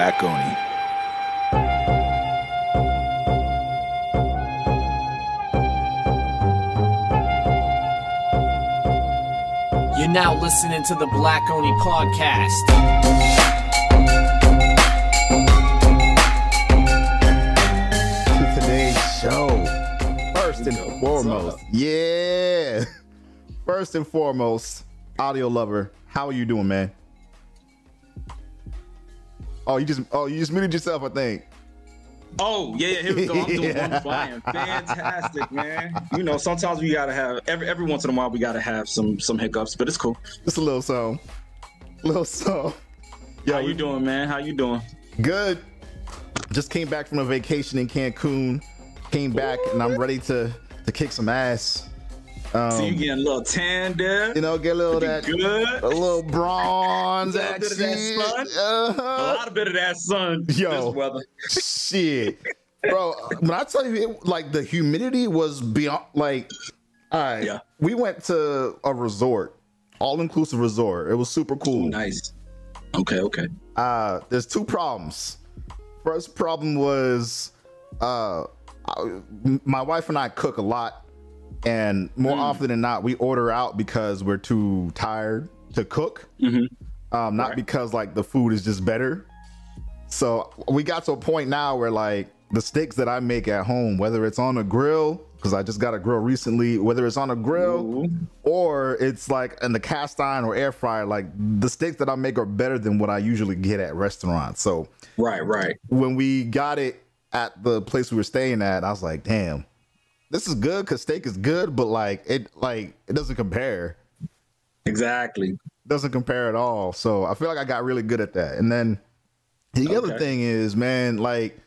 Black Oni. You're now listening to the Black Oni podcast. To today's show, first and foremost, first and foremost, audio lover, how are you doing, man? You just muted yourself, I think. Oh, yeah, here we go. I'm doing wonderful. I am fantastic, man. You know, sometimes we gotta have every once in a while we gotta have some hiccups, but it's cool. Just a little song. How you doing, man? How you doing? Good. Just came back from a vacation in Cancun. Came back and I'm ready to kick some ass. So you getting a little tan there? You know, get a little that good. A little bronze action. Bit of that sun. A lot of bit of that sun. Yo, this weather. Shit, bro. When I tell you, the humidity was beyond. Like, all right, yeah. We went to a resort, all-inclusive resort. It was super cool. Ooh, nice. Okay. There's two problems. First problem was, my wife and I cook a lot. And more often than not, we order out because we're too tired to cook. Not because like the food is just better. So we got to a point now where like the steaks that I make at home, whether it's on a grill, because I just got a grill recently, whether it's on a grill or it's like in the cast iron or air fryer, like the steaks that I make are better than what I usually get at restaurants. So right. When we got it at the place we were staying at, I was like, damn. This is good because steak is good, but it doesn't compare. Exactly. Doesn't compare at all. So I feel like I got really good at that. And then the other thing is, man, like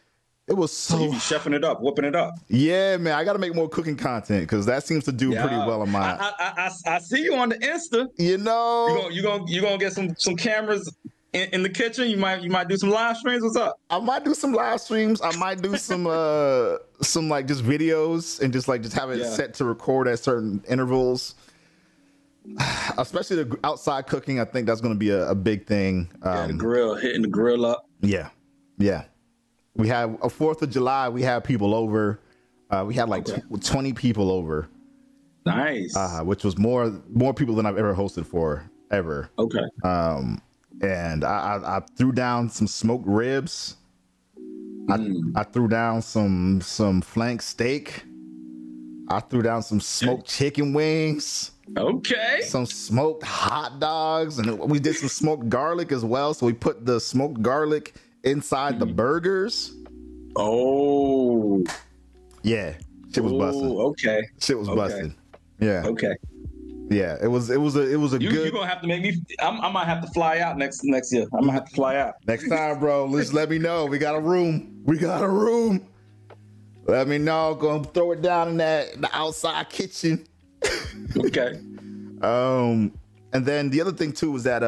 it was so you be chefing it up, whooping it up. Yeah, man, I got to make more cooking content because that seems to do pretty well on mine. I see you on the Insta. You know, you gonna get some cameras in the kitchen. You might do some live streams. What's up? I might do some live streams. I might do some like just videos and just have it set to record at certain intervals. Especially the outside cooking, I think that's going to be a big thing. The grill, hitting the grill up. Yeah. We have a 4th of July. We have people over. We had 20 people over. Nice. Which was more people than I've ever hosted for ever. Okay. And I threw down some smoked ribs. I threw down some flank steak. I threw down some smoked chicken wings. Okay. Some smoked hot dogs, and we did some smoked garlic as well. So we put the smoked garlic inside the burgers. Oh. Yeah. Shit was busting. Okay. Shit was busting. Yeah. Okay. Yeah, it was a good. You're gonna have to make me. I might have to fly out next year. I'm gonna have to fly out next time, bro. Just let me know. We got a room. Let me know. Gonna throw it down in the outside kitchen. Okay. And then the other thing too was that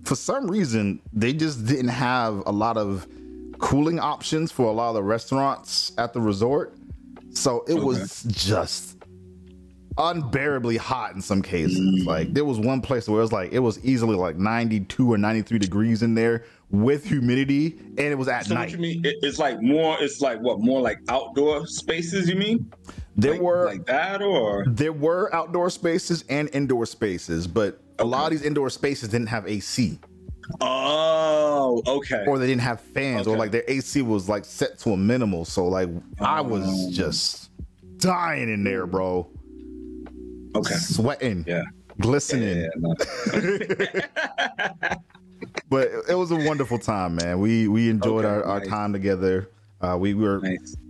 for some reason they just didn't have a lot of cooling options for a lot of the restaurants at the resort, so it was just unbearably hot in some cases. Like there was one place where it was easily like 92 or 93 degrees in there with humidity, and it was at night. What you mean? It's like more like outdoor spaces, you mean? There were like that, or there were outdoor spaces and indoor spaces, but a lot of these indoor spaces didn't have AC. Oh, okay. Or they didn't have fans, or like their AC was like set to a minimal. So like I was just dying in there, bro. Okay. Sweating, glistening. But it was a wonderful time, man. We enjoyed our time together. We were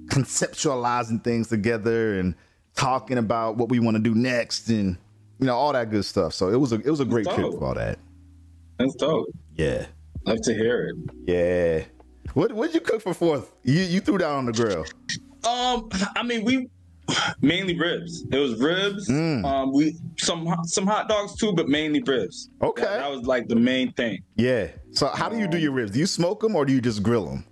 conceptualizing things together and talking about what we want to do next, and all that good stuff. So it was a great trip for all that. That's dope. Yeah, love to hear it. Yeah. What'd you cook for 4th? You threw down on the grill. I mean, we mainly ribs. It was ribs. We some hot dogs too, but mainly ribs. Okay, that was like the main thing. Yeah. So how do you do your ribs? Do you smoke them or do you just grill them?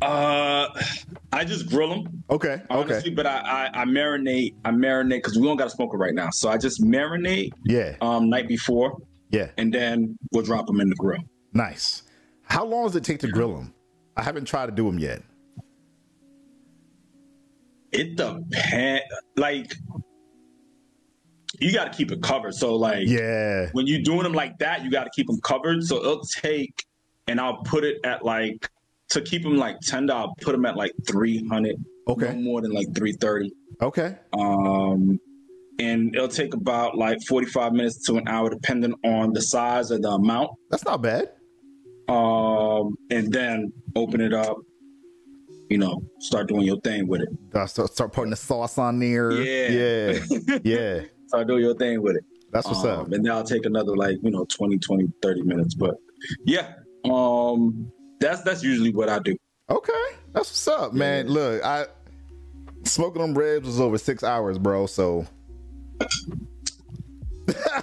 I just grill them. Okay. Honestly, but I marinate because we don't got a smoker right now. So I just marinate. Yeah. Night before. Yeah. And then we'll drop them in the grill. Nice. How long does it take to grill them? I haven't tried to do them yet. It depends. Like, you got to keep it covered. So, like, yeah, when you're doing them like that, you got to keep them covered. So it'll take, and I'll put it at like, to keep them like tender, I'll put them at like 300. Okay. No more than like 330. Okay. And it'll take about like 45 minutes to an hour, depending on the size or the amount. That's not bad. And then open it up, you know, start doing your thing with it. Start putting the sauce on there. Yeah. Yeah. Start doing your thing with it. That's what's up. And then I'll take another like, you know, 20, 30 minutes. But yeah, that's usually what I do. Okay. That's what's up, man. Look, smoking them ribs was over 6 hours, bro. So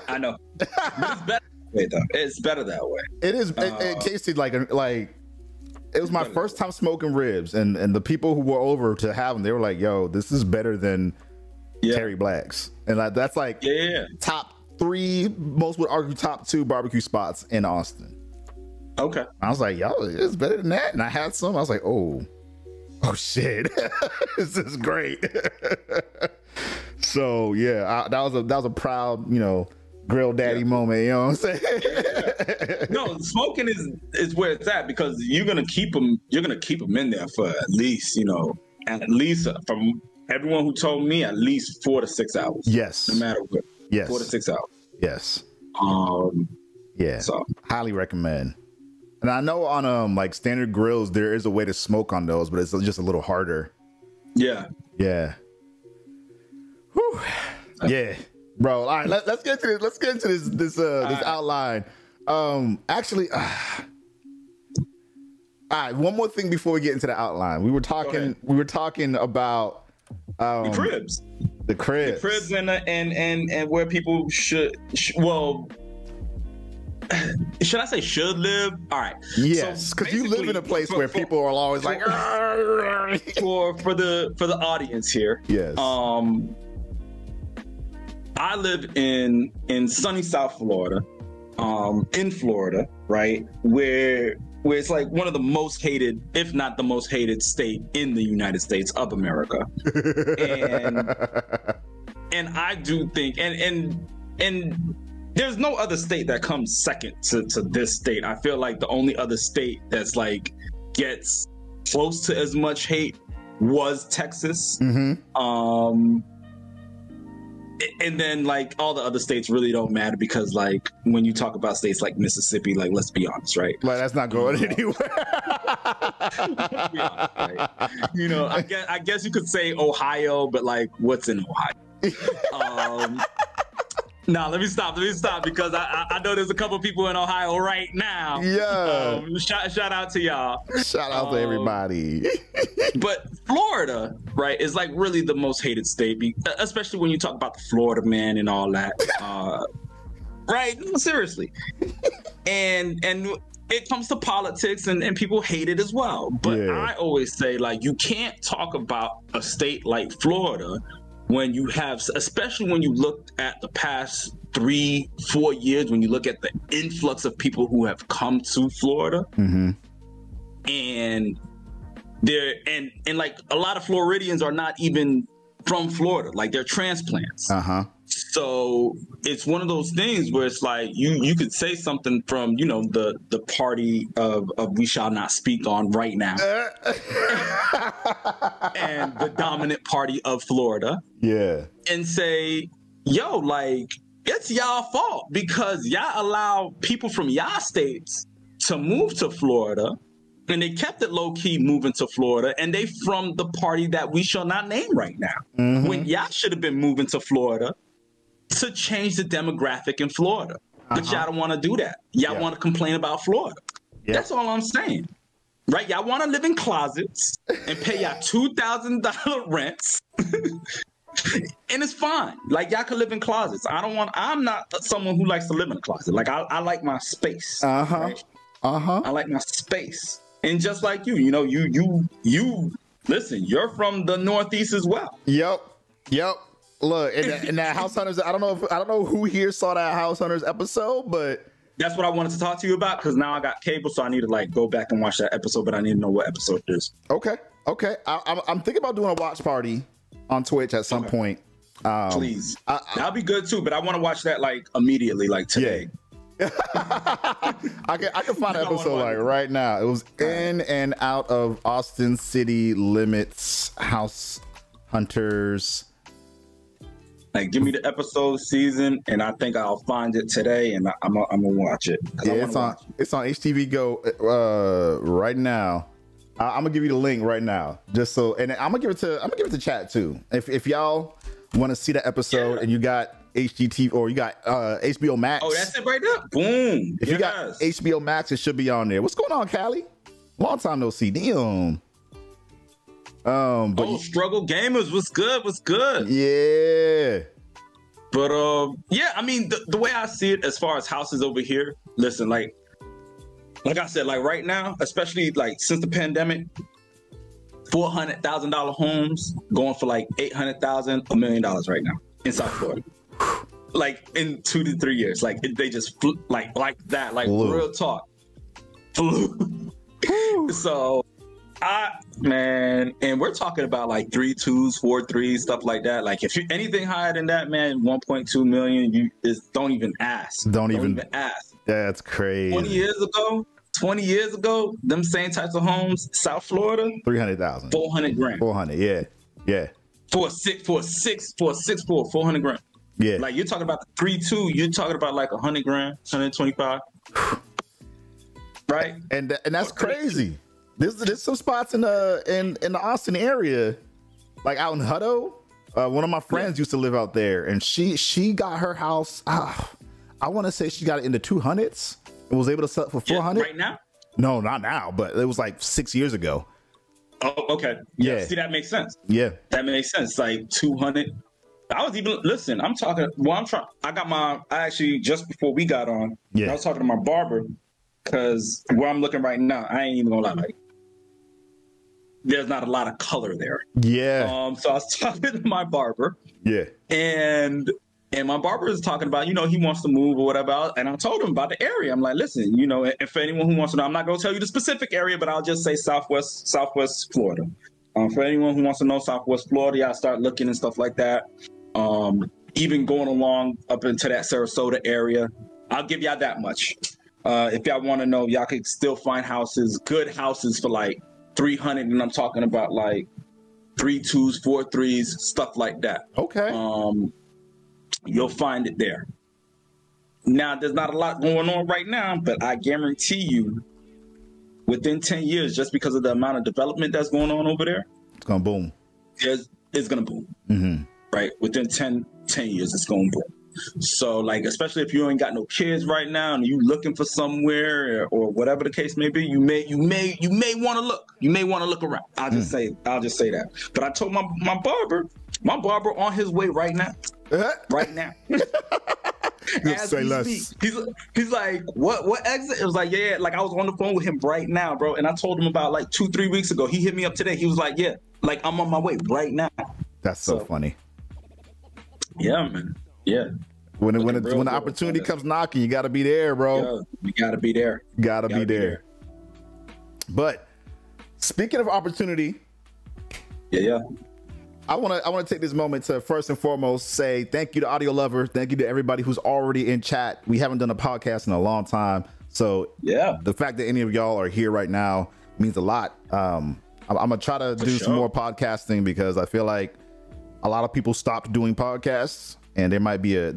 I know. But it's better that way, though. It's better that way. It is. It tasted like it was my first time smoking ribs, and the people who were over to have them, they were like, "Yo, this is better than Terry Black's," and that's like top 3, most would argue top 2 barbecue spots in Austin. Okay. I was like, "Yo, it's better than that," and I had some. I was like, "Oh shit, this is great." So yeah, that was a proud, you know, grill daddy moment. You know what I'm saying? No, smoking is where it's at, because you're gonna keep them. You're gonna keep them in there for at least, you know, from everyone who told me, at least 4 to 6 hours. Yes. No matter what. Yes. 4 to 6 hours. Yes. Yeah. So highly recommend. And I know on like standard grills there is a way to smoke on those, but it's just a little harder. Yeah. Yeah. Whew. Yeah. Bro, all right, let's get to this. Let's get into this outline. Actually, all right, one more thing before we get into the outline. We were talking about the cribs. The cribs and where people should I say should live? All right. Yes, because you live in a place where people are always like for the audience here. Yes. I live in sunny South Florida, in Florida, right, where it's like one of the most hated, if not the most hated state in the United States of America. and I do think, and there's no other state that comes second to this state. I feel like the only other state that's like gets close to as much hate was Texas. Mm-hmm. And then like all the other states really don't matter, because like when you talk about states like Mississippi, like let's be honest, right? Like that's not going anywhere. Let's be honest, right? You know, I guess you could say Ohio, but like what's in Ohio? No, let me stop because I know there's a couple people in Ohio right now. Yeah. Shout out to y'all. Shout out to everybody. But Florida, right, is like really the most hated state, especially when you talk about the Florida man and all that. Right? No, seriously. And it comes to politics and people hate it as well. But I always say, like, you can't talk about a state like Florida when you have, especially when you look at the past 3-4 years, when you look at the influx of people who have come to Florida, and they're and like a lot of Floridians are not even from Florida, like they're transplants. So it's one of those things where it's like you could say something from, you know, the party of we shall not speak on right now, and the dominant party of Florida, and say, yo, like it's y'all fault because y'all allow people from y'all states to move to Florida, and they kept it low key moving to Florida, and they from the party that we shall not name right now, when y'all should have been moving to Florida to change the demographic in Florida. But y'all don't want to do that. Y'all want to complain about Florida. That's all I'm saying. Right? Y'all want to live in closets and pay y'all $2,000 rents. And it's fine. Like, y'all can live in closets. I'm not someone who likes to live in a closet. Like, I like my space. Right? I like my space. And just like you know, you listen, you're from the Northeast as well. Yep. Look, and that House Hunters, I don't know who here saw that House Hunters episode, but that's what I wanted to talk to you about, because now I got cable, so I need to like go back and watch that episode, but I need to know what episode it is. Okay. I'm thinking about doing a watch party on Twitch at some point. Please. That'll be good too, but I want to watch that like immediately, like today. Yeah. I can find an episode like right now. It was in and out of Austin city limits, house hunters. Like, give me the episode, season, and I think I'll find it today, and I'm gonna watch it. Yeah, it's on HTV Go right now. I'm gonna give you the link right now, just so, and I'm gonna give it to chat too. If y'all want to see the episode and you got HGTV or you got HBO Max. Oh, that's it right there. Boom. If you got HBO Max, it should be on there. What's going on, Callie? Long time no see. Damn. But Struggle Gamers, what's good? Yeah. But yeah, I mean, the way I see it as far as houses over here, listen, like I said, like right now, especially like since the pandemic, $400,000 homes going for like $800,000, $1 million right now in South Florida. Like in 2 to 3 years, like they just like that, like real talk. So and we're talking about like 3 2s, 4 3s, stuff like that. Like if you anything higher than that, man, 1.2 million, don't even ask. Don't even ask. That's crazy. 20 years ago, them same types of homes, South Florida, 300,000, 400 grand, 400, yeah. For a six, 400 grand. Yeah. Like you're talking about the 3 2, you're talking about like 100 grand, 125. Right? And that's crazy. There's some spots in the Austin area, like out in Hutto. One of my friends used to live out there, and she got her house. I want to say she got it in the 200s and was able to sell it for 400. Right now? No, not now, but it was like 6 years ago. Oh, okay. Yeah. See, that makes sense. Yeah, that makes sense. Like 200. I was even I'm talking. Well, I actually just before we got on. Yeah. I was talking to my barber because where I'm looking right now, I ain't even gonna lie. Like, there's not a lot of color there. Yeah. So I was talking to my barber. Yeah. And my barber is talking about, he wants to move or whatever. And I told him about the area. I'm like, listen, if anyone who wants to know, I'm not going to tell you the specific area, but I'll just say Southwest Florida. For anyone who wants to know Southwest Florida, I start looking and stuff like that. Even going along up into that Sarasota area. I'll give y'all that much. If y'all want to know, y'all could still find good houses for like 300, and I'm talking about like 3 2s, 4 3s, stuff like that. Okay. You'll find it there. Now, there's not a lot going on right now, but I guarantee you, within 10 years, just because of the amount of development that's going on over there, it's gonna boom. It's gonna boom. Mm-hmm. Right? Within 10 years, it's gonna boom. So, like, especially if you ain't got no kids right now and you looking for somewhere or whatever the case may be, you may want to look. You may want to look around. I'll just say that. But I told my barber on his way right now. Right now. As we speak. He's like, what exit? It was like, yeah. Like I was on the phone with him right now, bro. And I told him about like 2-3 weeks ago. He hit me up today. He was like, yeah, like I'm on my way right now. That's so funny. Yeah, man. Yeah. When the opportunity comes knocking, you got to be there, bro. Yeah, you got to be there. Gotta be there. But speaking of opportunity, yeah. I want to take this moment to first and foremost say thank you to Audio Lover. Thank you to everybody who's already in chat. We haven't done a podcast in a long time, so yeah, the fact that any of y'all are here right now means a lot. I'm gonna try to do some more podcasting because I feel like a lot of people stopped doing podcasts, and there might be a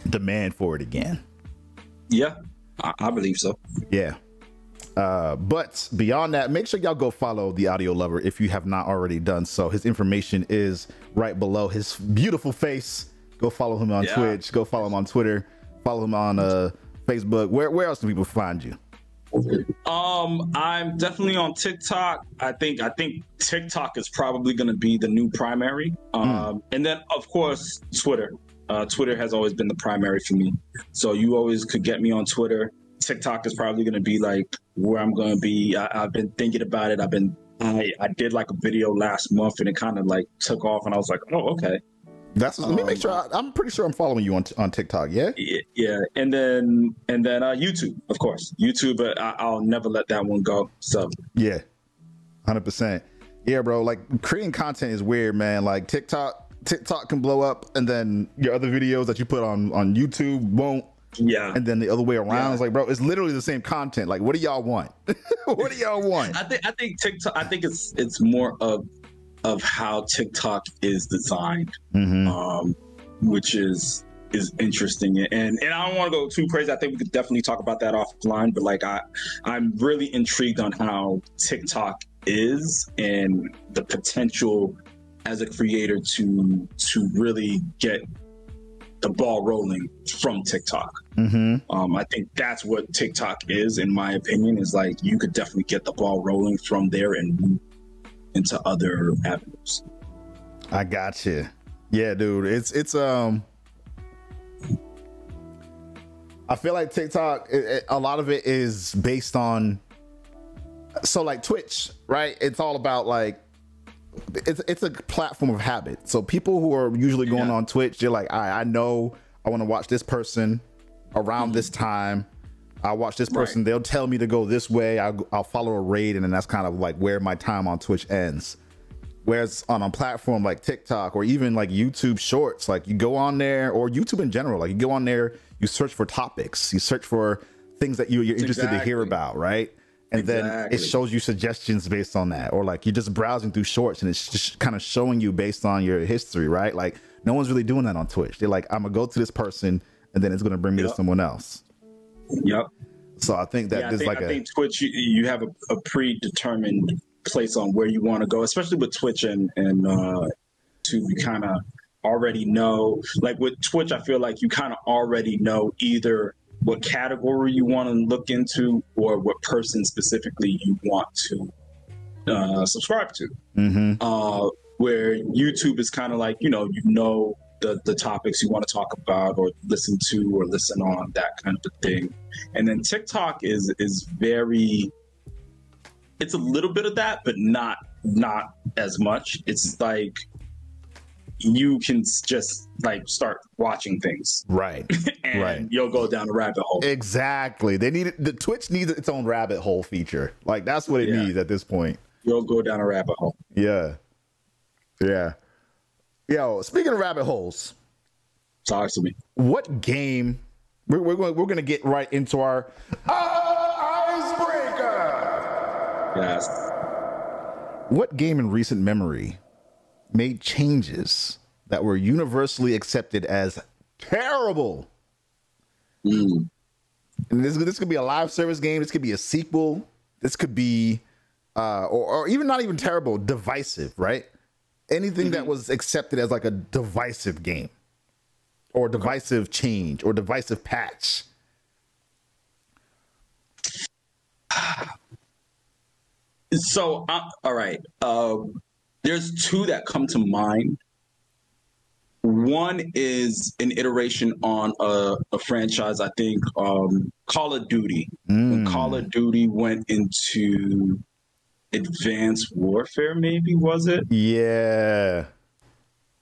demand for it again. Yeah, I believe so. Yeah. But beyond that, make sure y'all go follow the Audio Lover if you have not already done so. His information is right below his beautiful face. Go follow him on Twitch. Go follow him on Twitter. Follow him on Facebook. Where else do people find you? I'm definitely on TikTok. I think TikTok is probably going to be the new primary. And then of course Twitter. Twitter has always been the primary for me. So you always could get me on Twitter. TikTok is probably going to be like where I'm going to be. I've been thinking about it. I did like a video last month and it kind of like took off and I was like, oh, okay. Let me make sure. I'm pretty sure I'm following you on TikTok. Yeah. Yeah, and then YouTube, of course. YouTube, I'll never let that one go. So yeah, 100%. Yeah, bro. Like creating content is weird, man. Like TikTok can blow up, and then your other videos that you put on YouTube won't. Yeah, and then the other way around. It's like, bro, it's literally the same content. Like, what do y'all want? What do y'all want? I think TikTok. I think it's more of how TikTok is designed, which is interesting. And I don't want to go too crazy. I think we could definitely talk about that offline. But like, I'm really intrigued on how TikTok is and the potential as a creator to really get the ball rolling from TikTok. I think that's what TikTok is, in my opinion, is like you could definitely get the ball rolling from there and move into other avenues. I got you. Yeah, dude. It's I feel like TikTok, a lot of it is based on, so like Twitch, right? It's all about like, it's a platform of habit. So people who are usually going on Twitch, they're like, I know I want to watch this person around this time. I'll watch this person. They'll tell me to go this way. I'll follow a raid, and then that's kind of like where my time on Twitch ends. Whereas on a platform like TikTok or even like YouTube Shorts, like you go on there, or YouTube in general, like you go on there, you search for topics, you search for things that you're interested to hear about, right? And then it shows you suggestions based on that. Or like you're just browsing through Shorts and it's just kind of showing you based on your history, right? Like no one's really doing that on Twitch. They're like, I'm gonna go to this person and then it's gonna bring me to someone else. Yep. So I think that I think Twitch, you have a predetermined place on where you want to go, especially with Twitch and to kind of already know, like with Twitch, I feel like you kind of already know either what category you want to look into or what person specifically you want to subscribe to. Where YouTube is kind of like, you know the topics you want to talk about or listen to or listen on, that kind of thing. And then TikTok is very, it's a little bit of that, but not as much. It's like you can just like start watching things, right? And you'll go down a rabbit hole. Exactly. The Twitch needs its own rabbit hole feature. Like that's what it needs at this point. You'll go down a rabbit hole. Yeah. Yo, speaking of rabbit holes, talk to me. What game? We're going to get right into our icebreaker. Yes. What game in recent memory made changes that were universally accepted as terrible? And this could be a live service game. This could be a sequel. This could be, or even not even terrible, divisive, right? Anything that was accepted as like a divisive game or divisive change or divisive patch. So, all right. There's two that come to mind. One is an iteration on a franchise, I think, Call of Duty. When Call of Duty went into Advanced Warfare, maybe, was it? Yeah.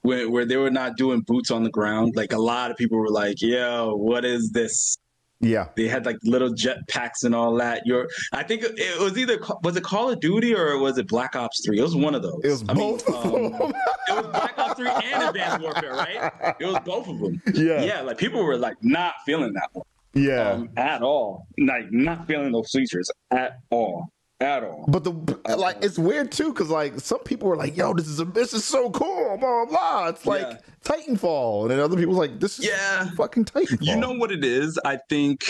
Where they were not doing boots on the ground. Like a lot of people were like, yo, what is this? Yeah. They had like little jetpacks and all that. I think it was either, was it Call of Duty or was it Black Ops 3? It was one of those. It was both of them. It was Black Ops 3 and Advanced Warfare, right? It was both of them. Yeah. Yeah, like people were like not feeling that one. Yeah. At all. Like not feeling those features at all. At all. But like it's weird too, because like some people were like, yo, this is so cool, blah blah blah. It's like Titanfall. And then other people's like, this is fucking Titanfall. You know what it is? I think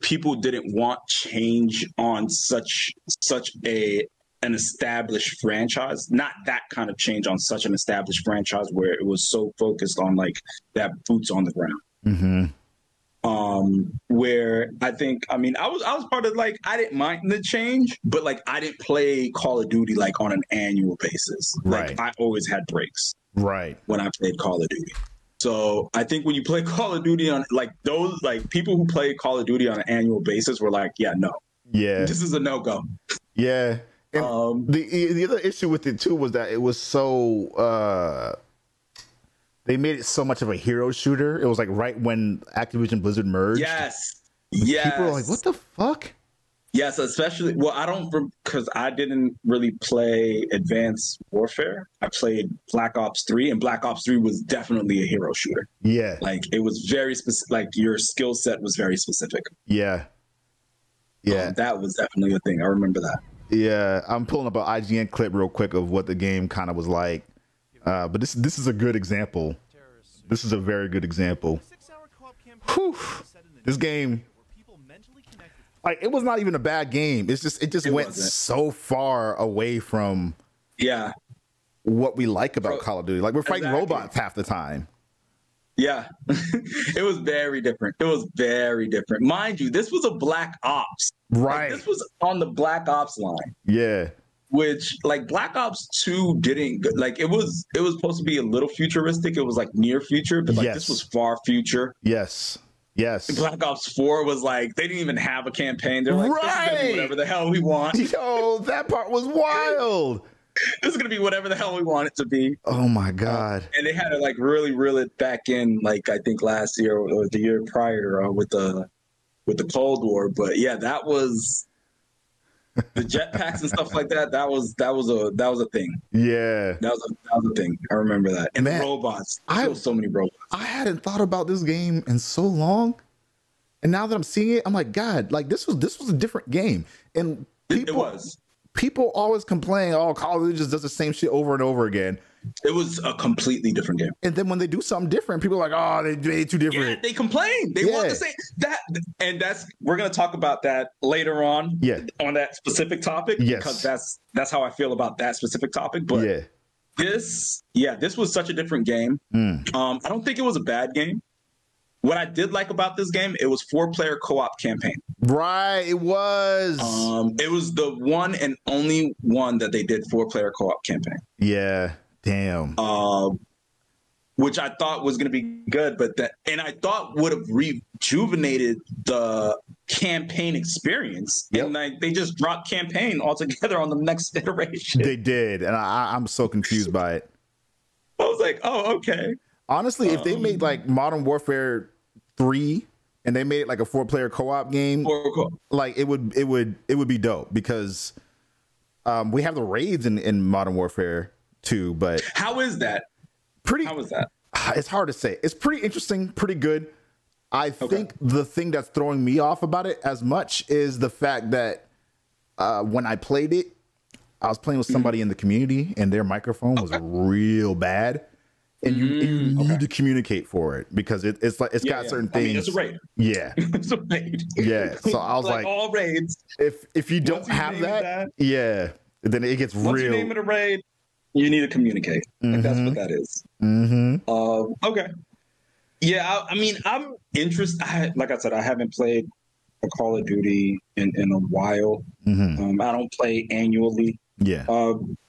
people didn't want change on such an established franchise. Not that kind of change on such an established franchise where it was so focused on like that boots on the ground. Where I was part of, like, I didn't mind the change, but like I didn't play Call of Duty like on an annual basis. Like I always had breaks when I played Call of Duty. So I think when you play Call of Duty on like those, like people who play Call of Duty on an annual basis were like, this is a no-go. Yeah. And the other issue with it too was that it was so They made it so much of a hero shooter. It was like right when Activision Blizzard merged. Yes. People were like, what the fuck? Yes, especially, well, I don't, because I didn't really play Advanced Warfare. I played Black Ops 3, and Black Ops 3 was definitely a hero shooter. Yeah. Like, it was very specific, like, your skill set was very specific. Yeah. Yeah. That was definitely a thing. I remember that. Yeah. I'm pulling up an IGN clip real quick of what the game kind of was like. But this is a good example. This is a very good example. Whew. This game, like, it was not even a bad game. It just went so far away from what we like about Call of Duty. Like, we're fighting robots half the time. Yeah. It was very different. It was very different. Mind you, this was a Black Ops. Right. Like, this was on the Black Ops line. Yeah. Which, like, Black Ops 2 didn't, like, it was supposed to be a little futuristic. It was like near future, but like this was far future. Yes. Yes. Black Ops 4 was like, they didn't even have a campaign. They're like, this is gonna be whatever the hell we want. Yo, that part was wild. This is gonna be whatever the hell we want it to be. Oh my God. And they had to like really reel it back in, like, I think last year or the year prior with the Cold War. But yeah, that was the jetpacks and stuff like that. That was a thing. Yeah. That was a thing. I remember that. And Man, the robots. So many robots. I hadn't thought about this game in so long. And now that I'm seeing it, I'm like, God, like this was a different game. And people always complain, oh, Call of Duty just does the same shit over and over again. It was a completely different game. And then when they do something different, people are like, oh, they made too different. Yeah, they complain. They want to say that. And we're going to talk about that later on on that specific topic. Yes. Because that's how I feel about that specific topic. But this was such a different game. I don't think it was a bad game. What I did like about this game, it was 4-player co-op campaign. Right, it was. It was the one and only one that they did 4-player co-op campaign. Yeah, damn. Which I thought was going to be good, and I thought would have rejuvenated the campaign experience. Yep. And like they just dropped campaign altogether on the next iteration. They did, and I'm so confused by it. I was like, oh, okay. Honestly, if they made like Modern Warfare 3 and they made it like a 4-player co-op game, like it would be dope because we have the raids in Modern Warfare 2, but how is that? How is that? It's hard to say. It's pretty interesting, pretty good. I think the thing that's throwing me off about it as much is the fact that when I played it, I was playing with somebody in the community and their microphone was real bad. And you need to communicate for it because it's like it's got certain things. I mean, it's a raid. Yeah, it's a raid. Yeah. So I was like all raids. If you don't have that, then it gets Once real. You name it a raid, you need to communicate. Like that's what that is. Okay. Yeah, I mean, I'm interested. Like I said, I haven't played a Call of Duty in a while. I don't play annually. Yeah.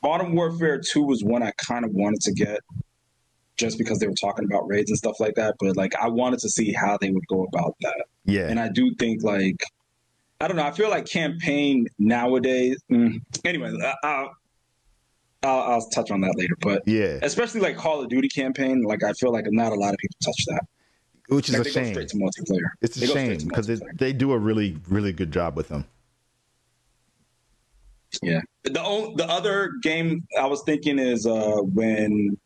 Modern Warfare 2 was one I kind of wanted to get just because they were talking about raids and stuff like that. But like, I wanted to see how they would go about that. Yeah. And I do think like, I don't know. I feel like campaign nowadays. Anyway, I'll touch on that later. But especially like Call of Duty campaign, like I feel like not a lot of people touch that. Which is like, a shame. Go straight to multiplayer. It's a shame because they do a really, really good job with them. Yeah. The other game I was thinking is when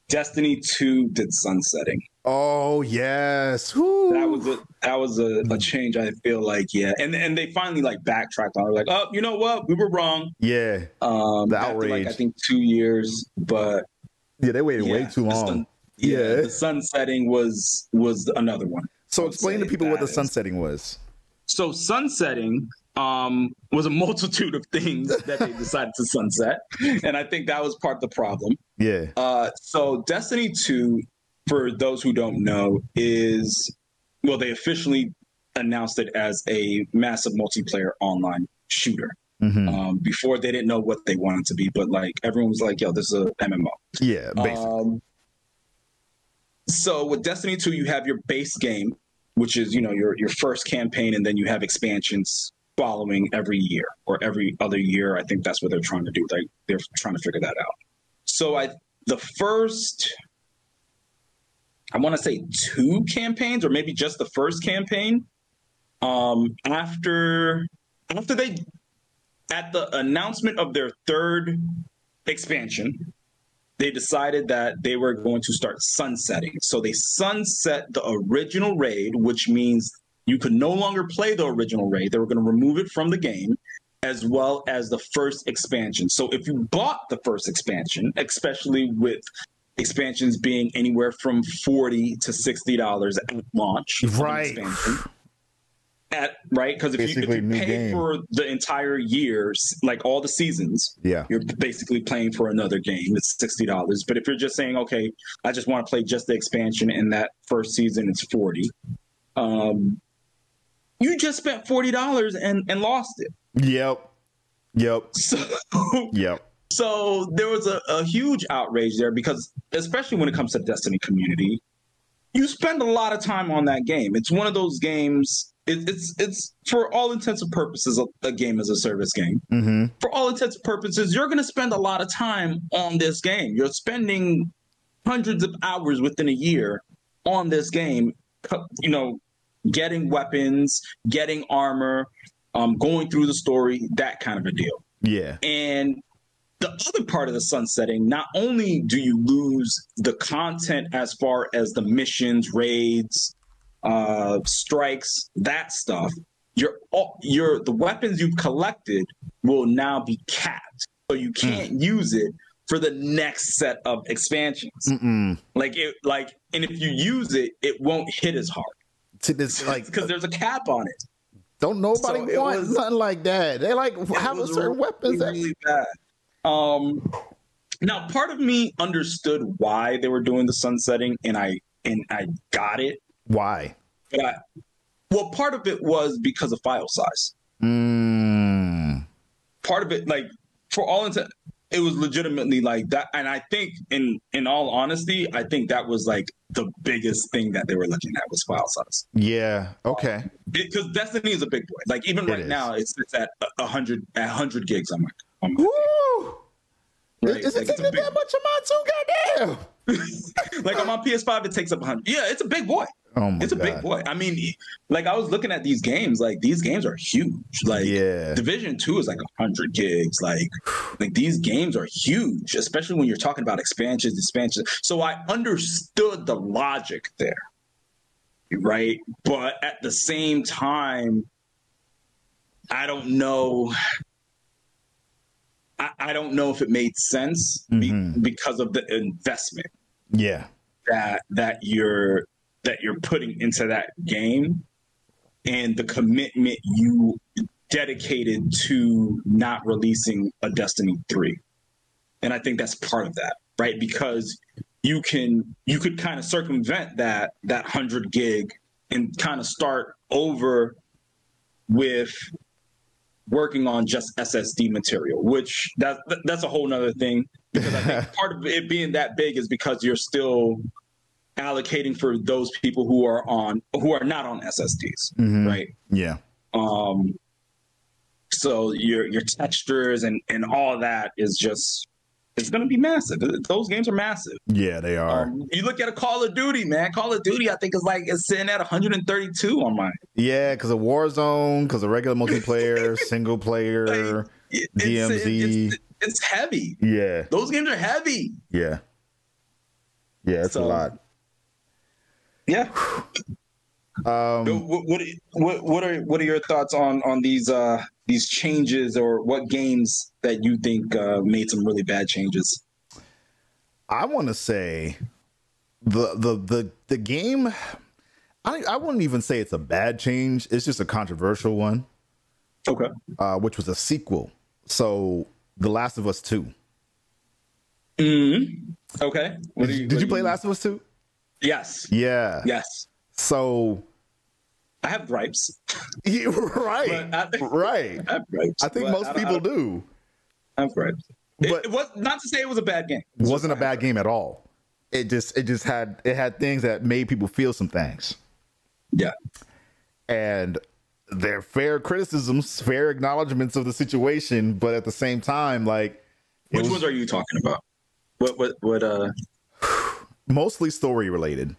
Destiny 2 did sunsetting. Oh yes, that was a change. I feel like and they finally like backtracked on it. Like, oh, you know what, we were wrong. Yeah, the outrage. Like I think 2 years, but they waited way too long. The sunsetting was another one. So explain to people what the sunsetting was. So sunsetting was a multitude of things that they decided to sunset. And I think that was part of the problem. Yeah. So Destiny 2, for those who don't know, they officially announced it as a massive multiplayer online shooter. Before they didn't know what they wanted to be, but like everyone was like, yo, this is a MMO. Yeah, basically. So with Destiny 2, you have your base game, which is, your first campaign, and then you have expansions following every year or every other year. I think that's what they're trying to do. They're trying to figure that out. So the first I want to say 2 campaigns, or maybe just the first campaign. After they, at the announcement of their 3rd expansion, they decided that they were going to start sunsetting. So they sunset the original raid, which means you could no longer play the original raid. They were going to remove it from the game, as well as the first expansion. So if you bought the first expansion, especially with expansions being anywhere from $40 to $60 at launch, right? Right, because if you pay for the entire year, like all the seasons, you're basically paying for another game. It's $60. But if you're just saying, okay, I just want to play just the expansion, and that first season it's $40, you just spent $40 and lost it. Yep. So there was a huge outrage there, because especially when it comes to the Destiny community, you spend a lot of time on that game. It's one of those games. It's for all intents and purposes a game as a service game. Mm-hmm. For all intents and purposes, you're going to spend a lot of time on this game. You're spending hundreds of hours within a year on this game, you know, getting weapons, getting armor, going through the story, that kind of a deal. Yeah. And the other part of the sunsetting, not only do you lose the content as far as the missions, raids, strikes, that stuff, the weapons you've collected will now be capped, so you can't use it for the next set of expansions. And if you use it, it won't hit as hard. Because there's a cap on it. Don't nobody want nothing like that. They like have certain weapons. Really bad. Now, part of me understood why they were doing the sunsetting, and I got it. Why? Well, part of it was because of file size. Part of it, like, for all intent, it was legitimately like that. And I think, in all honesty, I think that was like the biggest thing that they were looking at was file size. Yeah. Okay. Because Destiny is a big boy. Like, even right now, it's at 100 gigs on my Woo! Right? Is it taking that much of mine too? Goddamn. Like on my PS5, it takes up 100. Yeah, it's a big boy. Oh my It's a big boy. I mean, like, I was looking at these games. Like, these games are huge. Like, Division 2 is like 100 gigs. Like these games are huge, especially when you're talking about expansions. So I understood the logic there, right? But at the same time, I don't know. I don't know if it made sense because of the investment. Yeah. That you're putting into that game, and the commitment you dedicated to not releasing a Destiny 3. And I think that's part of that, right? Because you could kind of circumvent that 100 gig and kind of start over with working on just SSD material, which that's a whole nother thing, because I think part of it being that big is because you're still allocating for those people who are not on SSDs, right? Yeah. So your textures and all that is just, it's going to be massive. Those games are massive. Yeah, they are. You look at a Call of Duty, man. Call of Duty, I think it's sitting at 132 on mine. Yeah, because of Warzone, because of regular multiplayer, single player, DMZ. It's heavy. Yeah. Those games are heavy. Yeah. Yeah, it's a lot. Yeah. What are your thoughts on these changes, or what games that you think made some really bad changes? I want to say the game. I wouldn't even say it's a bad change. It's just a controversial one. Okay. Which was a sequel. So, The Last of Us 2. Okay. Did you play Last of Us 2? Yes. Yeah. Yes. So I have gripes. Yeah, right. Right. I have gripes. I think most people do. I have gripes. But it was not to say it was a bad game. It wasn't a bad game at all. It just had things that made people feel some things. Yeah. And they're fair criticisms, fair acknowledgments of the situation, but at the same time, like, which ones are you talking about? What mostly story related.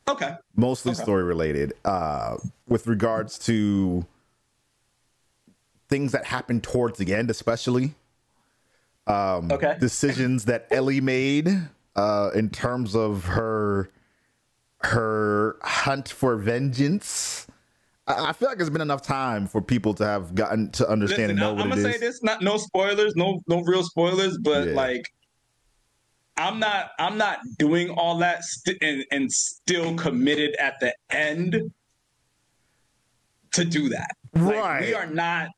Okay. Mostly story related. With regards to things that happen towards the end, especially. Decisions that Ellie made in terms of her hunt for vengeance. I feel like there's been enough time for people to have gotten to understand and know what it is. I'm gonna say this, no spoilers, no real spoilers, but like I'm not doing all that and still committed at the end to do that. Like, right.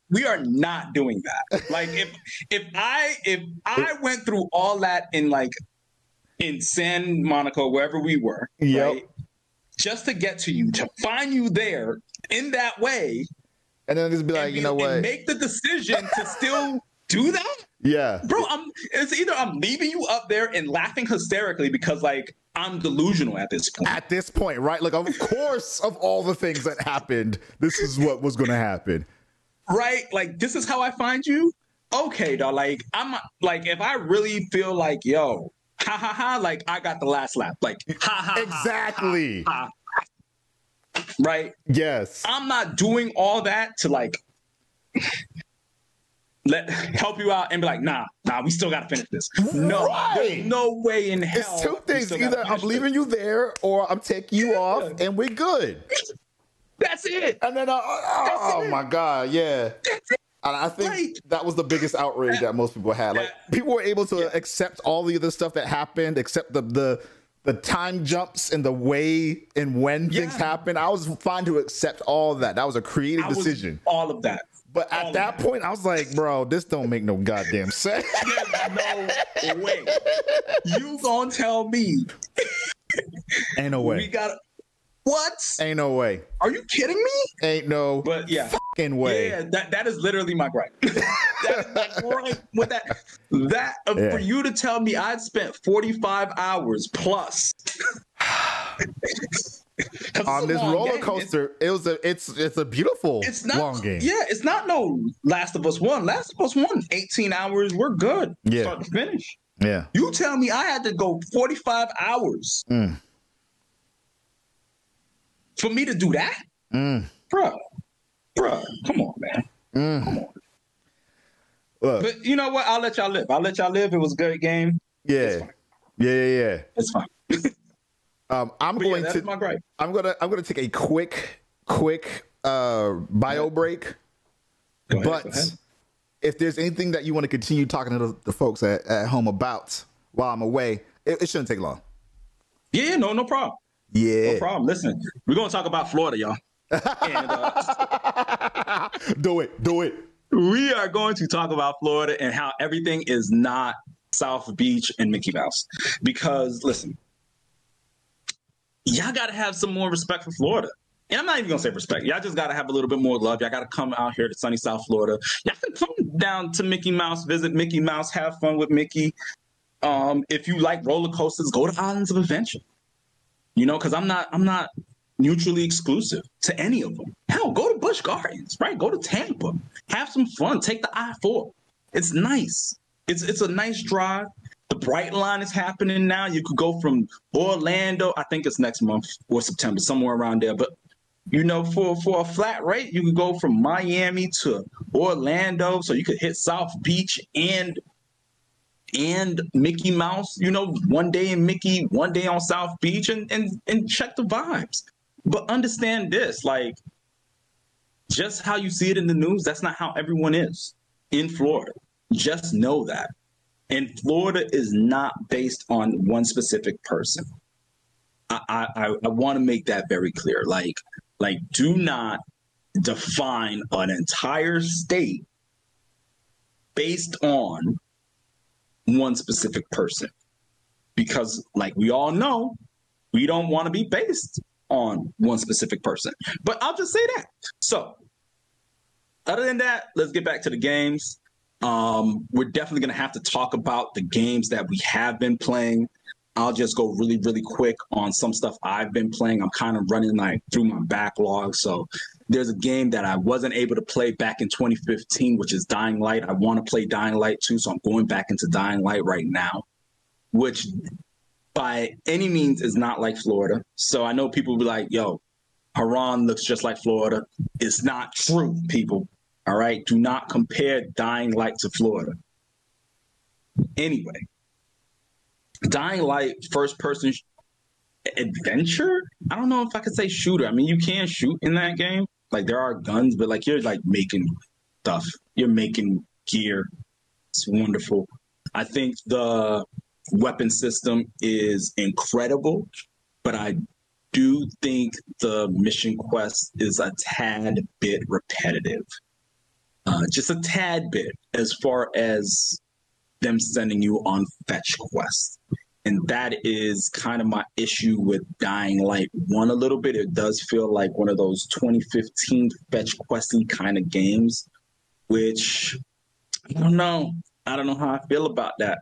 We are not doing that. Like if I went through all that in San Monaco, wherever we were, right, just to get to you, to find you there in that way, and then just be like, you know what, make the decision to still do that. Yeah, bro, it's either I'm leaving you up there and laughing hysterically because like I'm delusional at this point. At this point, right? Like, of course, of all the things that happened, this is what was going to happen. Right? Like, this is how I find you? Okay, dog. Like, I'm like, if I really feel like, yo, ha ha ha, like I got the last laugh. Like, ha ha. Exactly. Ha, ha, ha. Right? Yes. I'm not doing all that to like help you out and be like, nah, we still gotta finish this. No, there's no way in hell. It's two things. Either I'm leaving you there or I'm taking you off and we're good. That's it. And then, oh my God, yeah. That's it. And I think that was the biggest outrage that most people had. Like, people were able to accept all the other stuff that happened, except the time jumps and the way and when things happen. I was fine to accept all of that. That was a creative decision. All of that. But at that point, I was like, bro, this don't make no goddamn sense. There's no way. You gonna tell me? Ain't no way. We got what? Ain't no way. Are you kidding me? Ain't no fucking way. Yeah, that is literally my gripe. That is my gripe with that. For you to tell me I'd spent 45 hours plus on this roller coaster. It's a beautiful long game. Yeah, it's not no Last of Us 1. Last of Us 1, 18 hours. We're good. Yeah. Start to finish. Yeah. You tell me I had to go 45 hours for me to do that? Bruh, come on, man. Come on. Look, but you know what? I'll let y'all live. It was a good game. Yeah. Yeah. It's fine. I'm going to take a quick bio break. Go ahead. If there's anything that you want to continue talking to the folks at home about while I'm away, it shouldn't take long. Yeah, no problem. Yeah. No problem. Listen, we're going to talk about Florida, y'all. And, do it. We are going to talk about Florida and how everything is not South Beach and Mickey Mouse. Because, listen, y'all got to have some more respect for Florida. And I'm not even going to say respect. Y'all just got to have a little bit more love. Y'all got to come out here to sunny South Florida. Y'all can come down to Mickey Mouse, visit Mickey Mouse, have fun with Mickey. If you like roller coasters, go to Islands of Adventure. You know, because I'm not mutually exclusive to any of them. Hell, go to Busch Gardens, right? Go to Tampa. Have some fun. Take the I-4. It's nice. It's a nice drive. The Bright Line is happening now. You could go from Orlando, I think it's next month or September, somewhere around there. But, you know, for a flat rate, you could go from Miami to Orlando. So you could hit South Beach and Mickey Mouse, you know, one day in Mickey, one day on South Beach and check the vibes. But understand this, like, just how you see it in the news, that's not how everyone is in Florida. Just know that. And Florida is not based on one specific person. I want to make that very clear. Like, do not define an entire state based on one specific person. Because, like we all know, we don't want to be based on one specific person. But I'll just say that. So, other than that, let's get back to the games. We're definitely going to have to talk about the games that we have been playing. I'll just go really, really quick on some stuff I've been playing. I'm kind of running through my backlog. So there's a game that I wasn't able to play back in 2015, which is Dying Light. I want to play Dying Light too, so I'm going back into Dying Light right now, which by any means is not like Florida. So I know people will be like, yo, Haran looks just like Florida. It's not true, people. All right? Do not compare Dying Light to Florida. Anyway, Dying Light first-person adventure? I don't know if I could say shooter. I mean, you can shoot in that game. Like, there are guns, but, like, you're, like, making stuff. You're making gear. It's wonderful. I think the weapon system is incredible, but I do think the mission quest is a tad bit repetitive. Just a tad bit as far as them sending you on fetch quests. And that is kind of my issue with Dying Light 1 a little bit. It does feel like one of those 2015 fetch questy kind of games, which I don't know. I don't know how I feel about that.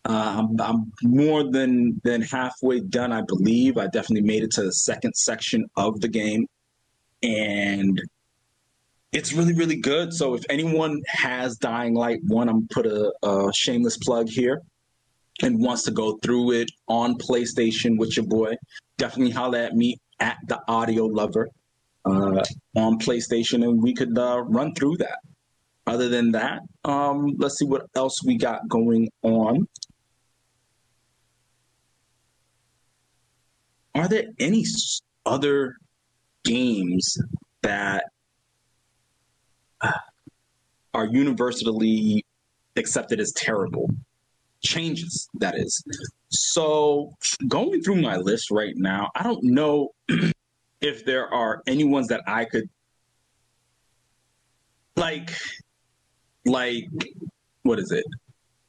I'm more than halfway done, I believe. I definitely made it to the second section of the game. And it's really, really good. So if anyone has Dying Light 1, I'm going to put a shameless plug here, and wants to go through it on PlayStation with your boy, definitely holler at me at the Audio Lover on PlayStation, and we could run through that. Other than that, let's see what else we got going on. Are there any other games that are universally accepted as terrible? Changes, that is. So going through my list right now, I don't know if there are any ones that I could like what is it?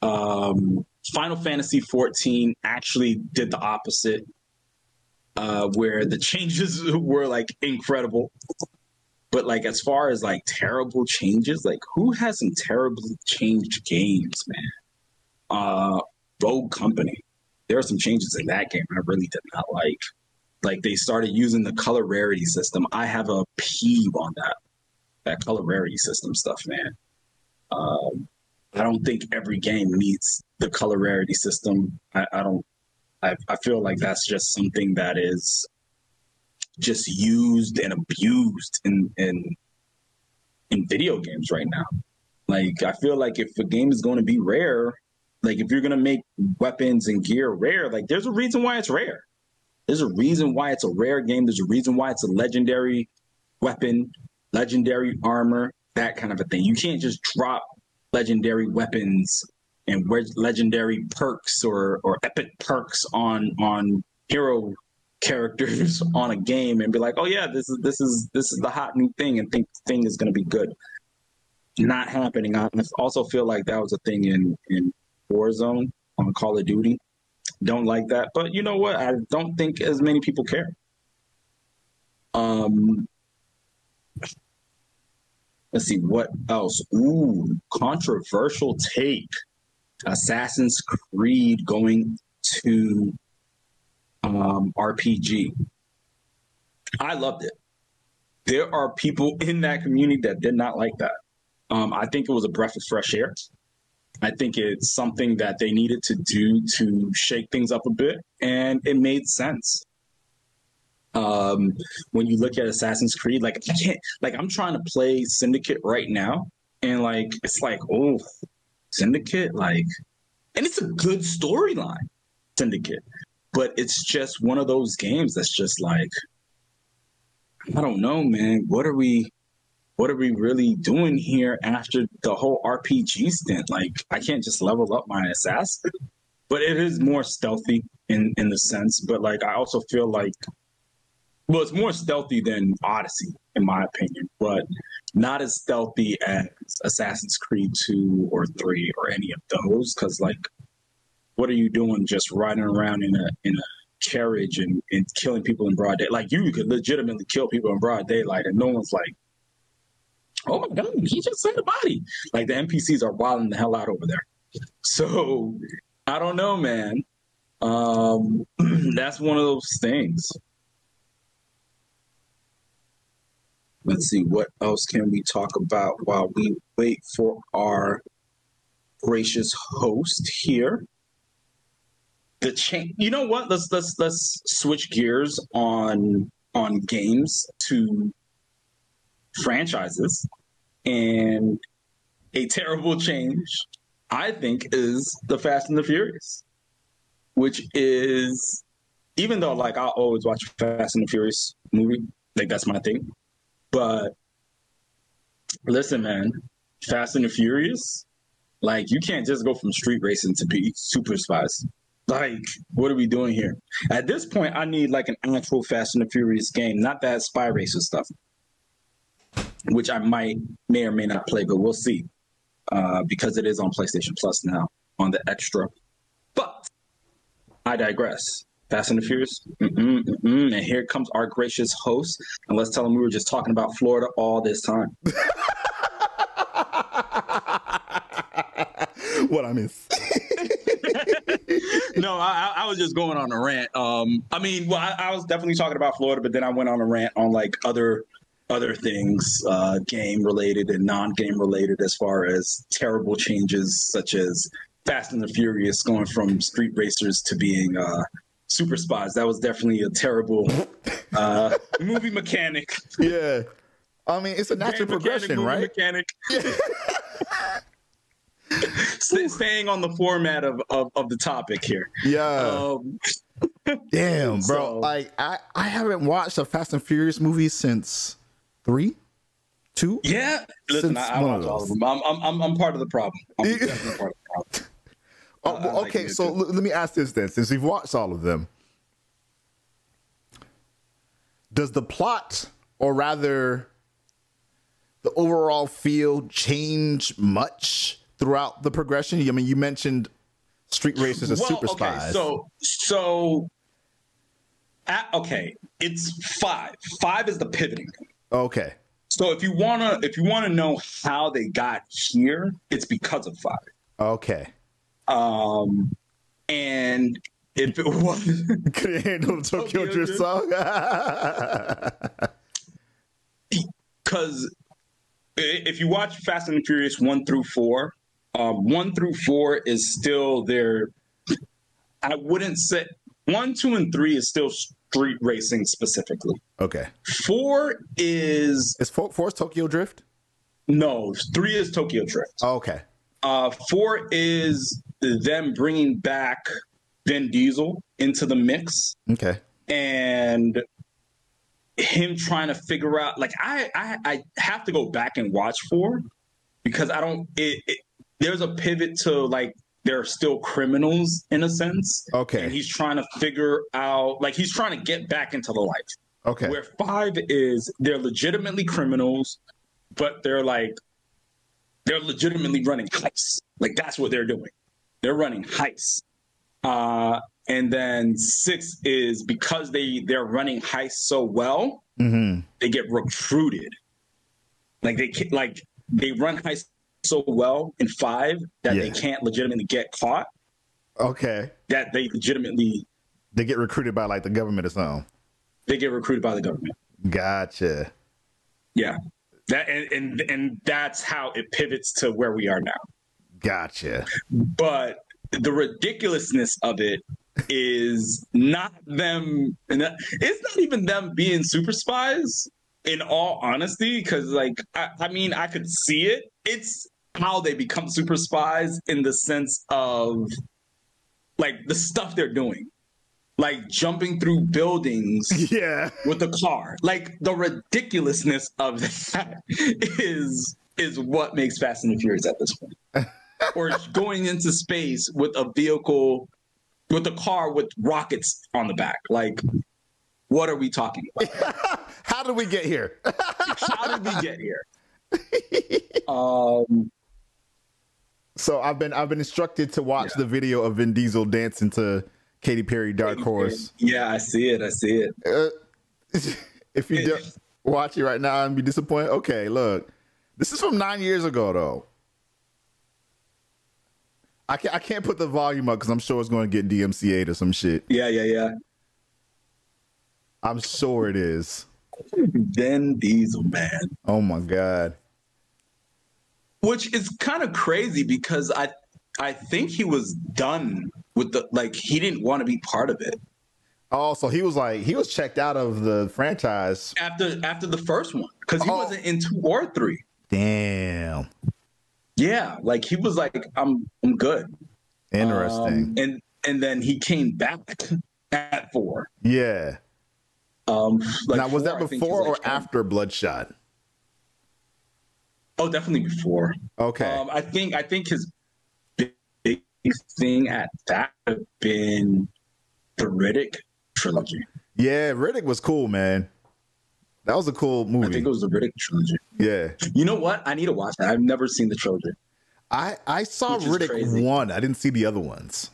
Final Fantasy 14 actually did the opposite, where the changes were like incredible. But like as far as like terrible changes, like who has some terribly changed games, man? Rogue Company. There are some changes in that game I really did not like. Like they started using the color rarity system. I have a peeve on that color rarity system stuff, man. I don't think every game needs the color rarity system. I feel like that's just something that is just used and abused in video games right now. Like I feel like if a game is going to be rare, like if you're going to make weapons and gear rare, like there's a reason why it's rare. There's a reason why it's a rare game. There's a reason why it's a legendary weapon, legendary armor, that kind of a thing. You can't just drop legendary weapons and legendary perks or epic perks on hero characters on a game and be like, oh yeah, this is the hot new thing and think the thing is going to be good. Not happening. I also feel like that was a thing in Warzone on Call of Duty. Don't like that, but you know what? I don't think as many people care. Let's see what else. Ooh, controversial take. Assassin's Creed going to RPG. I loved it. There are people in that community that did not like that. I think it was a breath of fresh air. I think it's something that they needed to do to shake things up a bit, and it made sense. When you look at Assassin's Creed, like I can't, like I'm trying to play Syndicate right now, and like it's like, oh, Syndicate, like, and it's a good storyline, Syndicate, but it's just one of those games that's just like, I don't know, man. What are we really doing here after the whole RPG stint? Like, I can't just level up my assassin, but it is more stealthy in the sense. But like, I also feel like, well, it's more stealthy than Odyssey, in my opinion, but not as stealthy as Assassin's Creed 2 or 3 or any of those. Because like, what are you doing just riding around in a carriage and killing people in broad day? Like, you could legitimately kill people in broad daylight, and no one's like, oh my God, he just sent a body. Like the NPCs are wilding the hell out over there. So I don't know, man. That's one of those things. Let's see, what else can we talk about while we wait for our gracious host here? the change. You know what? Let's switch gears on games to franchises, and a terrible change, I think, is the Fast and the Furious, which is, even though like I'll always watch Fast and the Furious movie, like that's my thing, but listen, man, Fast and the Furious, like you can't just go from street racing to be super spies. Like, what are we doing here? At this point, I need like an actual Fast and the Furious game, not that spy racer stuff, which I may or may not play, but we'll see, because it is on PlayStation Plus now on the extra. But I digress. Fast and the Furious, and here comes our gracious host, and let's tell him we were just talking about Florida all this time. What I miss? No, I was just going on a rant. I mean, well, I was definitely talking about Florida, but then I went on a rant on like other things, game related and non-game related, as far as terrible changes such as Fast and the Furious going from street racers to being super spies. That was definitely a terrible movie mechanic. Yeah, I mean it's a natural progression, right? Mechanic. Staying on the format of the topic here. Yeah. Damn, bro. So, like I haven't watched a Fast and Furious movie since 3, 2. Yeah. Listen, I watch all of them. I'm part of the problem. I'm definitely part of the problem. Okay, like so let me ask this then. Since you've watched all of them, does the plot, or rather the overall feel, change much throughout the progression? I mean, you mentioned street racers and super spies. Okay, it's 5. 5 is the pivoting point. Okay. So if you wanna know how they got here, it's because of 5. Okay. And if it wasn't, could it handle Tokyo Drift song? Because if you watch Fast and the Furious 1 through 4, 1 through 4 is still their, I wouldn't say 1, 2, and 3 is still street racing specifically. Okay. 4 is 4 is Tokyo Drift? No, 3 is Tokyo Drift. Okay. 4 is them bringing back Vin Diesel into the mix. Okay. And him trying to figure out, like, I have to go back and watch 4 because I don't, there's a pivot to, like, they're still criminals in a sense. Okay. And he's trying to figure out, like, he's trying to get back into the life. Okay. Where 5 is they're legitimately criminals, but they're legitimately running heists. Like, that's what they're doing. They're running heists. And then 6 is because they're running heists so well, they get recruited. Like they run heists so well in 5 that they can't legitimately get caught. Okay. That they get recruited by like the government or something. They get recruited by the government. Gotcha. Yeah. That and that's how it pivots to where we are now. Gotcha. But the ridiculousness of it is not them, and it's not even them being super spies, in all honesty, because like I mean I could see it. It's how they become super spies in the sense of like the stuff they're doing, like jumping through buildings with a car. Like the ridiculousness of that is what makes Fast and the Furious at this point. Or going into space with a vehicle, with a car with rockets on the back. Like, what are we talking about? How did we get here? How did we get here? So I've been instructed to watch the video of Vin Diesel dancing to Katy Perry Dark Horse. Yeah, I see it. If you don't watch it right now and be disappointed, okay, look. This is from 9 years ago, though. I can't put the volume up because I'm sure it's going to get DMCA'd or some shit. Yeah. I'm sure it is. Vin Diesel, man. Oh my God. Which is kind of crazy because I think he was done with the like he didn't want to be part of it. Oh, so he was checked out of the franchise after the first one because he wasn't in 2 or 3. Damn. Yeah, like he was like, I'm good. Interesting. And then he came back at 4. Yeah. Like now, was that before or after Bloodshot? Oh, definitely before. Okay. I think his big thing at that would have been the Riddick trilogy. Yeah, Riddick was cool, man. That was a cool movie. I think it was the Riddick trilogy. Yeah. You know what? I need to watch that. I've never seen the trilogy. I saw Riddick 1. I didn't see the other ones.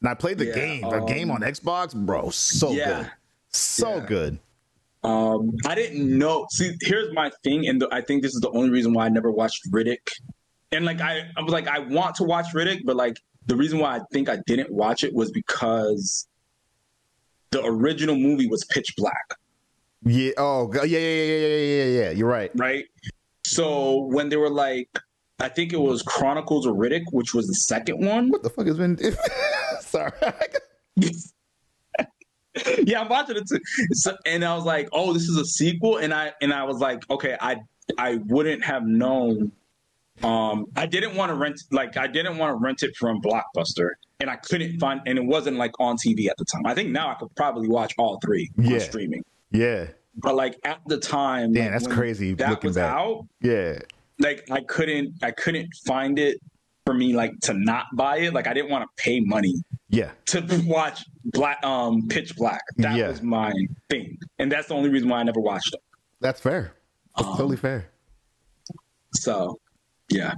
And I played the game. The game on Xbox, bro, so good. So good. I didn't know. See, here's my thing, and I think this is the only reason why I never watched Riddick. And like I was like, I want to watch Riddick, but like the reason why I think I didn't watch it was because the original movie was pitch black. Yeah. Oh, yeah. You're right. Right. So when they were like, I think it was Chronicles of Riddick, which was the second one. What the fuck has been? Sorry. Yeah, I'm watching it too. So, and I was like, oh, this is a sequel. And I was like, okay, I wouldn't have known. I didn't want to rent it from Blockbuster, and I couldn't find, and it wasn't like on TV at the time. I think now I could probably watch all 3 on streaming. Yeah. But like at the time, damn, that's crazy. That looking was back. out. Yeah. Like I couldn't find it for me like to not buy it. Like I didn't want to pay money. Yeah. To watch Pitch Black. That was my thing, and that's the only reason why I never watched it. That's fair. That's totally fair. So, yeah.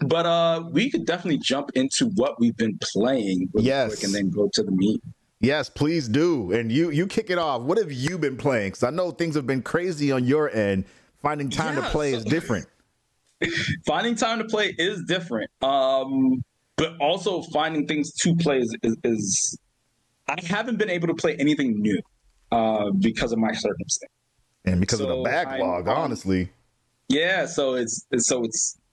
But we could definitely jump into what we've been playing really quick and then go to the meat. Yes, please do. And you kick it off. What have you been playing? Because I know things have been crazy on your end. Finding time to play is different. Finding time to play is different. But also finding things to play is I haven't been able to play anything new because of my circumstance. And because of the backlog, honestly. Yeah, so it's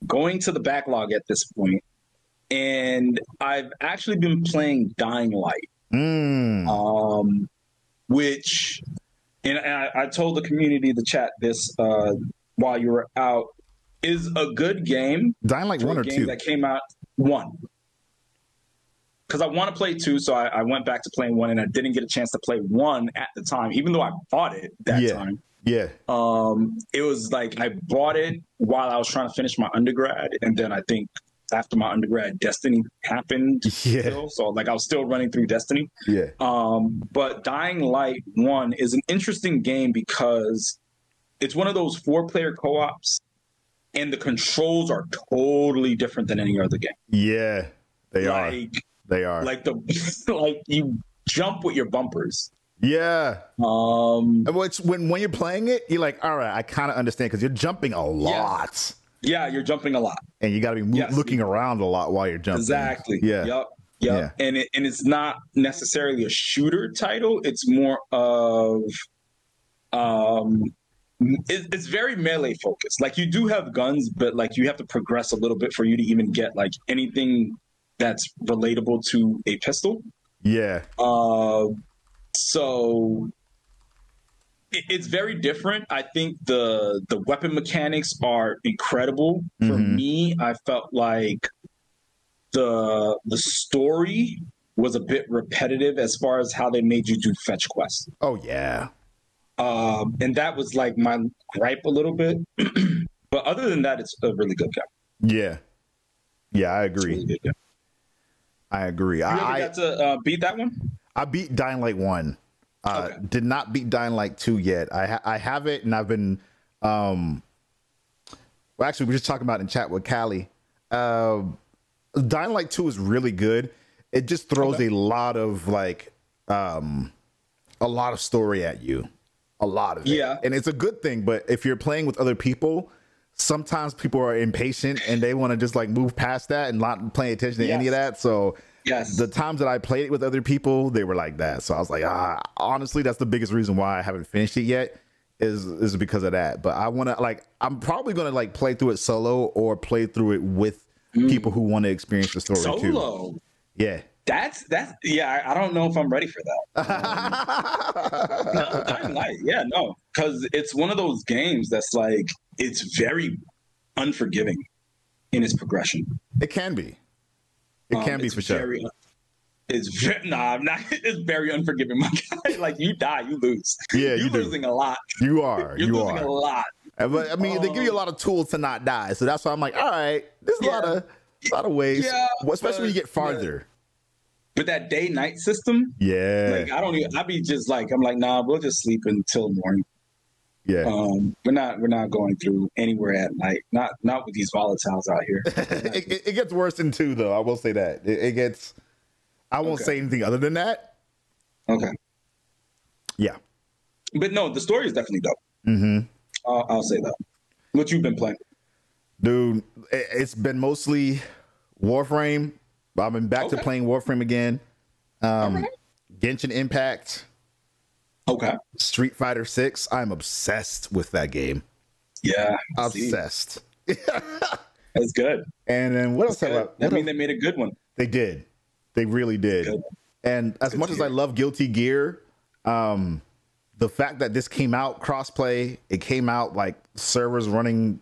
going to the backlog at this point. And I've actually been playing Dying Light. Which and I told the community, the chat, this while you were out, is a good game. Dying Light 1 or 2? That came out 1. Because I want to play 2, so I went back to playing 1, and I didn't get a chance to play 1 at the time, even though I bought it that time. Yeah. It was like I bought it while I was trying to finish my undergrad, and then I think after my undergrad, Destiny happened. Yeah. Still, so like I was still running through Destiny. Yeah. But Dying Light 1 is an interesting game because it's one of those 4-player co-ops, and the controls are totally different than any other game. Yeah, they are. They are. Like like you jump with your bumpers. Yeah. Which when you're playing it, you're like, all right, I kind of understand because you're jumping a lot. Yeah, you're jumping a lot, and you got to be looking around a lot while you're jumping. Exactly. Yeah. Yep. Yeah. And it's not necessarily a shooter title. It's more of it's very melee focused. Like you do have guns, but like you have to progress a little bit for you to even get like anything that's relatable to a pistol. Yeah. So it's very different. I think the weapon mechanics are incredible. For me, I felt like the story was a bit repetitive as far as how they made you do fetch quests. Oh yeah. And that was like my gripe a little bit. But other than that, it's a really good game. Yeah. Yeah, I agree. Really good game. I agree. You ever got to beat that one? I beat Dying Light 1. Okay. Did not beat Dying Light 2 yet. I have it, and I've been well, actually we were just talking about it in chat with Callie. Dying Light 2 is really good. It just throws a lot of like a lot of story at you. A lot of it. Yeah. And it's a good thing, but if you're playing with other people, sometimes people are impatient and they want to just like move past that and not paying attention to any of that. So the times that I played it with other people, they were like that. So I was like, honestly, that's the biggest reason why I haven't finished it yet is because of that. But I want to like, I'm probably going to like play through it solo or play through it with people who want to experience the story too. Yeah. That's yeah. I don't know if I'm ready for that. No, Dying Light. Yeah, no, because it's one of those games that's like it's very unforgiving in its progression. It can be. It can be for sure. Nah, I'm not. It's very unforgiving, my guy. Like you die, you lose. Yeah, you're losing a lot. You are. You're losing a lot. But I mean, they give you a lot of tools to not die, so that's why I'm like, all right, there's a lot of ways, especially when you get farther. But that day-night system, like I'd be just like, I'm like, nah, we'll just sleep until morning. Yeah. We're not going through anywhere at night. Not with these volatiles out here. it gets worse in 2, though. I will say that it gets. I won't say anything other than that. Okay. Yeah. But no, the story is definitely dope. Mm-hmm. I'll say that. What you've been playing, dude? It's been mostly Warframe. I've been back to playing Warframe again. Genshin Impact. Okay. Street Fighter 6. I'm obsessed with that game. Yeah. Obsessed. That's good. And then what else? That means they made a good one. They did. They really did. Good. And as much as I love Guilty Gear, the fact that this came out crossplay, it came out like servers running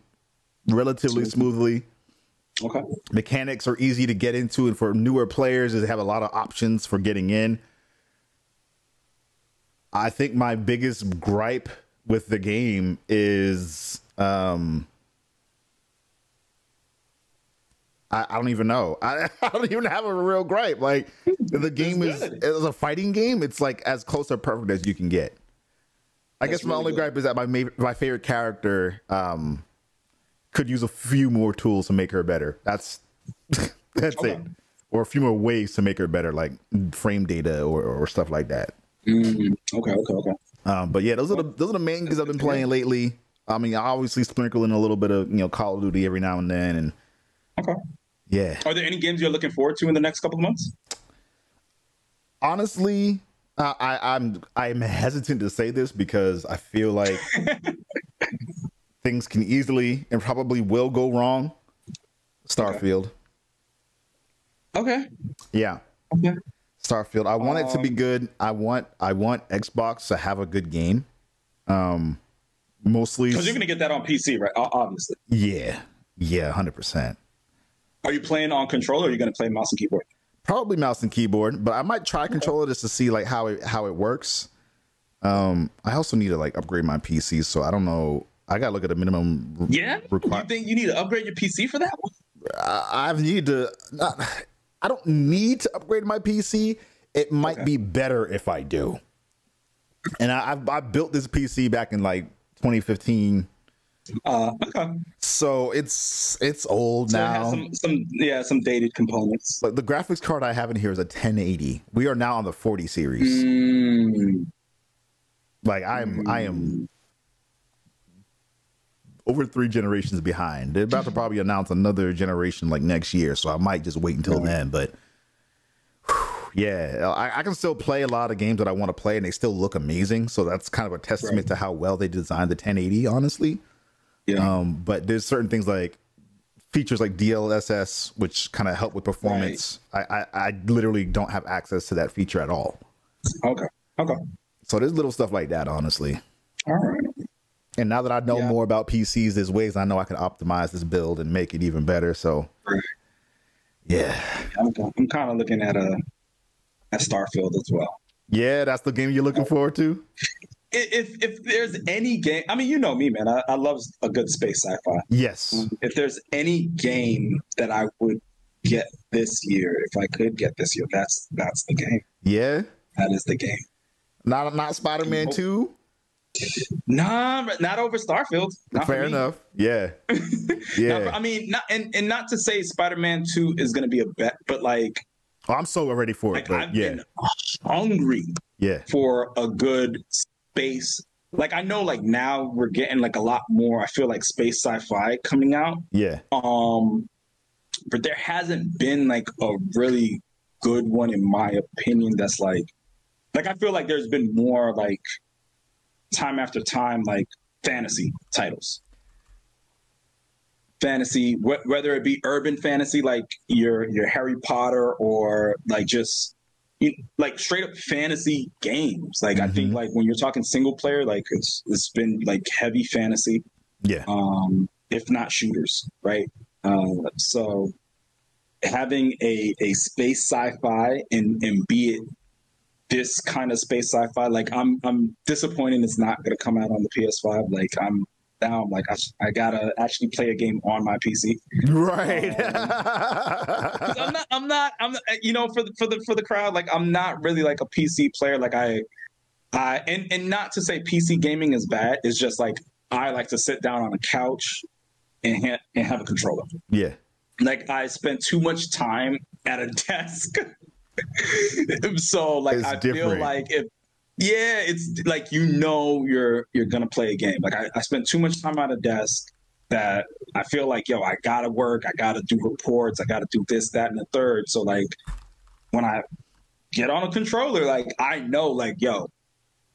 relatively smoothly. Okay. Mechanics are easy to get into, and for newer players, they have a lot of options for getting in. I think my biggest gripe with the game is I don't even know. I don't even have a real gripe. Like the game is as a fighting game, it's like as close to perfect as you can get. I guess my only gripe is that my favorite character could use a few more tools to make her better. That's it. Or a few more ways to make her better, like frame data or stuff like that. Okay. But yeah, those are the main games I've been playing lately. I mean, I obviously sprinkle in a little bit of Call of Duty every now and then. And yeah. Are there any games you're looking forward to in the next couple of months? Honestly, I'm hesitant to say this because I feel like things can easily and probably will go wrong. Starfield. Okay. Yeah. Okay. Starfield. I want it to be good. I want Xbox to have a good game. Mostly because you're gonna get that on PC, right? Obviously. Yeah. 100%. Are you playing on controller or are you gonna play mouse and keyboard? Probably mouse and keyboard, but I might try controller just to see like how it works. I also need to like upgrade my PC, so I don't know. I gotta look at the minimum. You think you need to upgrade your PC for that one? I don't need to upgrade my PC. It might be better if I do. And I built this PC back in like 2015. So it's old now. It has some dated components. But the graphics card I have in here is a 1080. We are now on the 40 series. Like I am over 3 generations behind. They're about to probably announce another generation like next year, so I might just wait until then. But yeah, I can still play a lot of games that I want to play, and they still look amazing. So that's kind of a testament to how well they designed the 1080, honestly. Yeah. But there's certain things like features like DLSS, which kind of help with performance. I literally don't have access to that feature at all. Okay. So there's little stuff like that, honestly. All right. And now that I know more about PCs, there's ways I know I can optimize this build and make it even better. So, yeah. I'm kind of looking at Starfield as well. Yeah, that's the game you're looking forward to? If there's any game, I mean, you know me, man. I love a good space sci-fi. Yes. If there's any game that I would get this year, if I could get this year, that's the game. Yeah? That is the game. Not Spider-Man 2? Nah, not over Starfield. Not Fair enough. Yeah. Yeah. I mean, not to say Spider-Man 2 is going to be a bet, but like, I'm so ready for it. But I've been hungry for a good space. Like, I know like now we're getting like a lot more, I feel like space sci-fi coming out. Yeah. But there hasn't been like a really good one in my opinion that's like I feel like there's been more like time after time like fantasy titles. fantasy, whether it be urban fantasy like your Harry Potter, or like just like straight up fantasy games. Like I think like when you're talking single player, like it's been like heavy fantasy, if not shooters, right? So having a space sci-fi and be it this kind of space sci-fi, like I'm disappointed it's not going to come out on the PS5. Like I'm down. Like I gotta actually play a game on my PC. Right. I'm not. You know, for the crowd, like I'm not really like a PC player. Like and not to say PC gaming is bad. It's just like I like to sit down on a couch and have a controller. Yeah. Like I spend too much time at a desk. So like it's I different. feel like it's like, you know, you're gonna play a game. Like I spend too much time at a desk that I feel like, yo, I gotta work, I gotta do reports, I gotta do this, that, and the third. So like when I get on a controller, like I know, like, yo,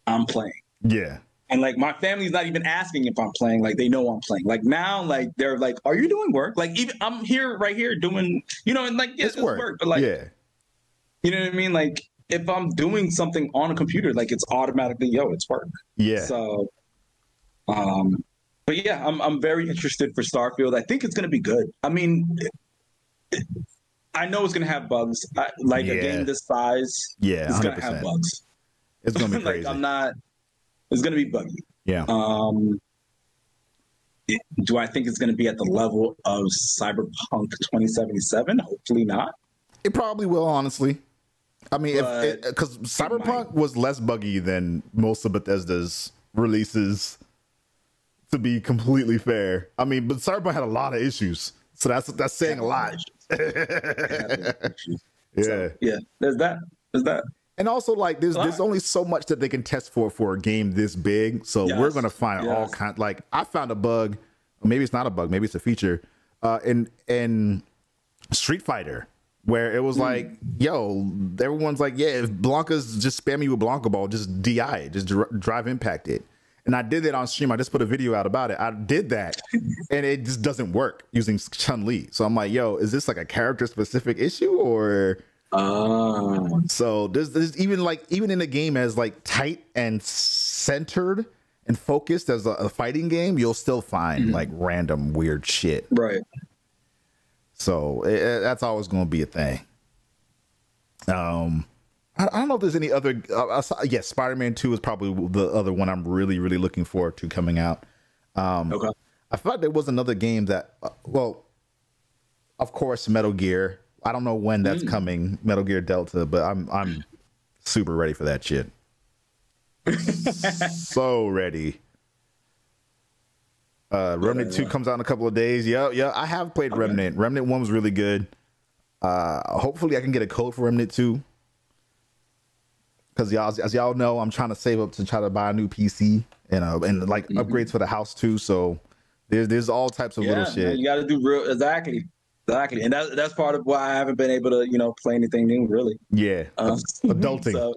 I'm playing. Yeah. And like my family's not even asking if I'm playing. Like they know I'm playing. Like now, like they're like, "Are you doing work?" Like even I'm right here doing, you know, and like it's work, but like, yeah, you know what I mean? Like if I'm doing something on a computer, like it's automatically, yo, it's work. Yeah. So, but yeah, I'm very interested for Starfield. I think it's gonna be good. I mean, I know it's gonna have bugs. A game this size, it's 100%. gonna have bugs. It's gonna be crazy. Like it's gonna be buggy. Yeah. Do I think it's gonna be at the level of Cyberpunk 2077? Hopefully not. It probably will, honestly. I mean, because Cyberpunk was less buggy than most of Bethesda's releases, to be completely fair. I mean, but Cyberpunk had a lot of issues, so that's saying a lot. So, yeah, there's that. And also, like, there's only so much that they can test for a game this big. So we're gonna find all kinds. Like, I found a bug, or maybe it's not a bug, maybe it's a feature, in Street Fighter, where it was like, yo, everyone's like, yeah, if Blanca's just spamming you with Blanca Ball, just DI it, just drive impact it. And I did that on stream. I just put a video out about it. I did that, and it just doesn't work using Chun-Li. So I'm like, yo, is this like a character specific issue, or? So there's even in a game as like tight and centered and focused as a fighting game, you'll still find like random weird shit. Right. So that's always going to be a thing. I don't know if there's any other. Yes, Spider-Man 2 is probably the other one I'm really looking forward to coming out. Okay. I thought there was another game that, well, of course, Metal Gear. I don't know when that's coming, Metal Gear Delta, but I'm super ready for that shit. So ready. Remnant 2 comes out in a couple of days. Yeah, I have played Remnant. Remnant 1 was really good. Hopefully I can get a code for Remnant 2. Because as y'all know, I'm trying to save up to try to buy a new PC and like upgrades for the house too. So there's all types of little shit. You got to do exactly, and that's part of why I haven't been able to play anything new really. Yeah, adulting. So,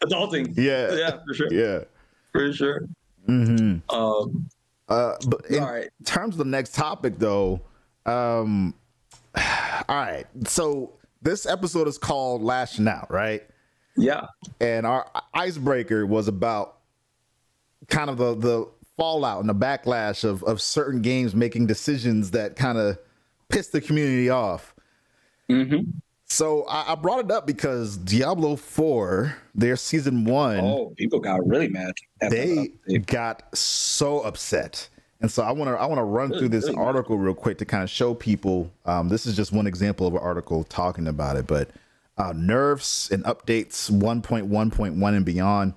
adulting. Yeah, for sure. Yeah, for sure. But in terms of the next topic, though, all right. So this episode is called Lashin' Out, right? Yeah. And our icebreaker was about kind of the fallout and the backlash of certain games making decisions that kind of piss the community off. So I brought it up because Diablo 4, their season 1. Oh, people got really mad. They got so upset. And so I want to run through this article real quick to kind of show people. This is just one example of an article talking about it, but nerfs and updates 1.1.1 and beyond.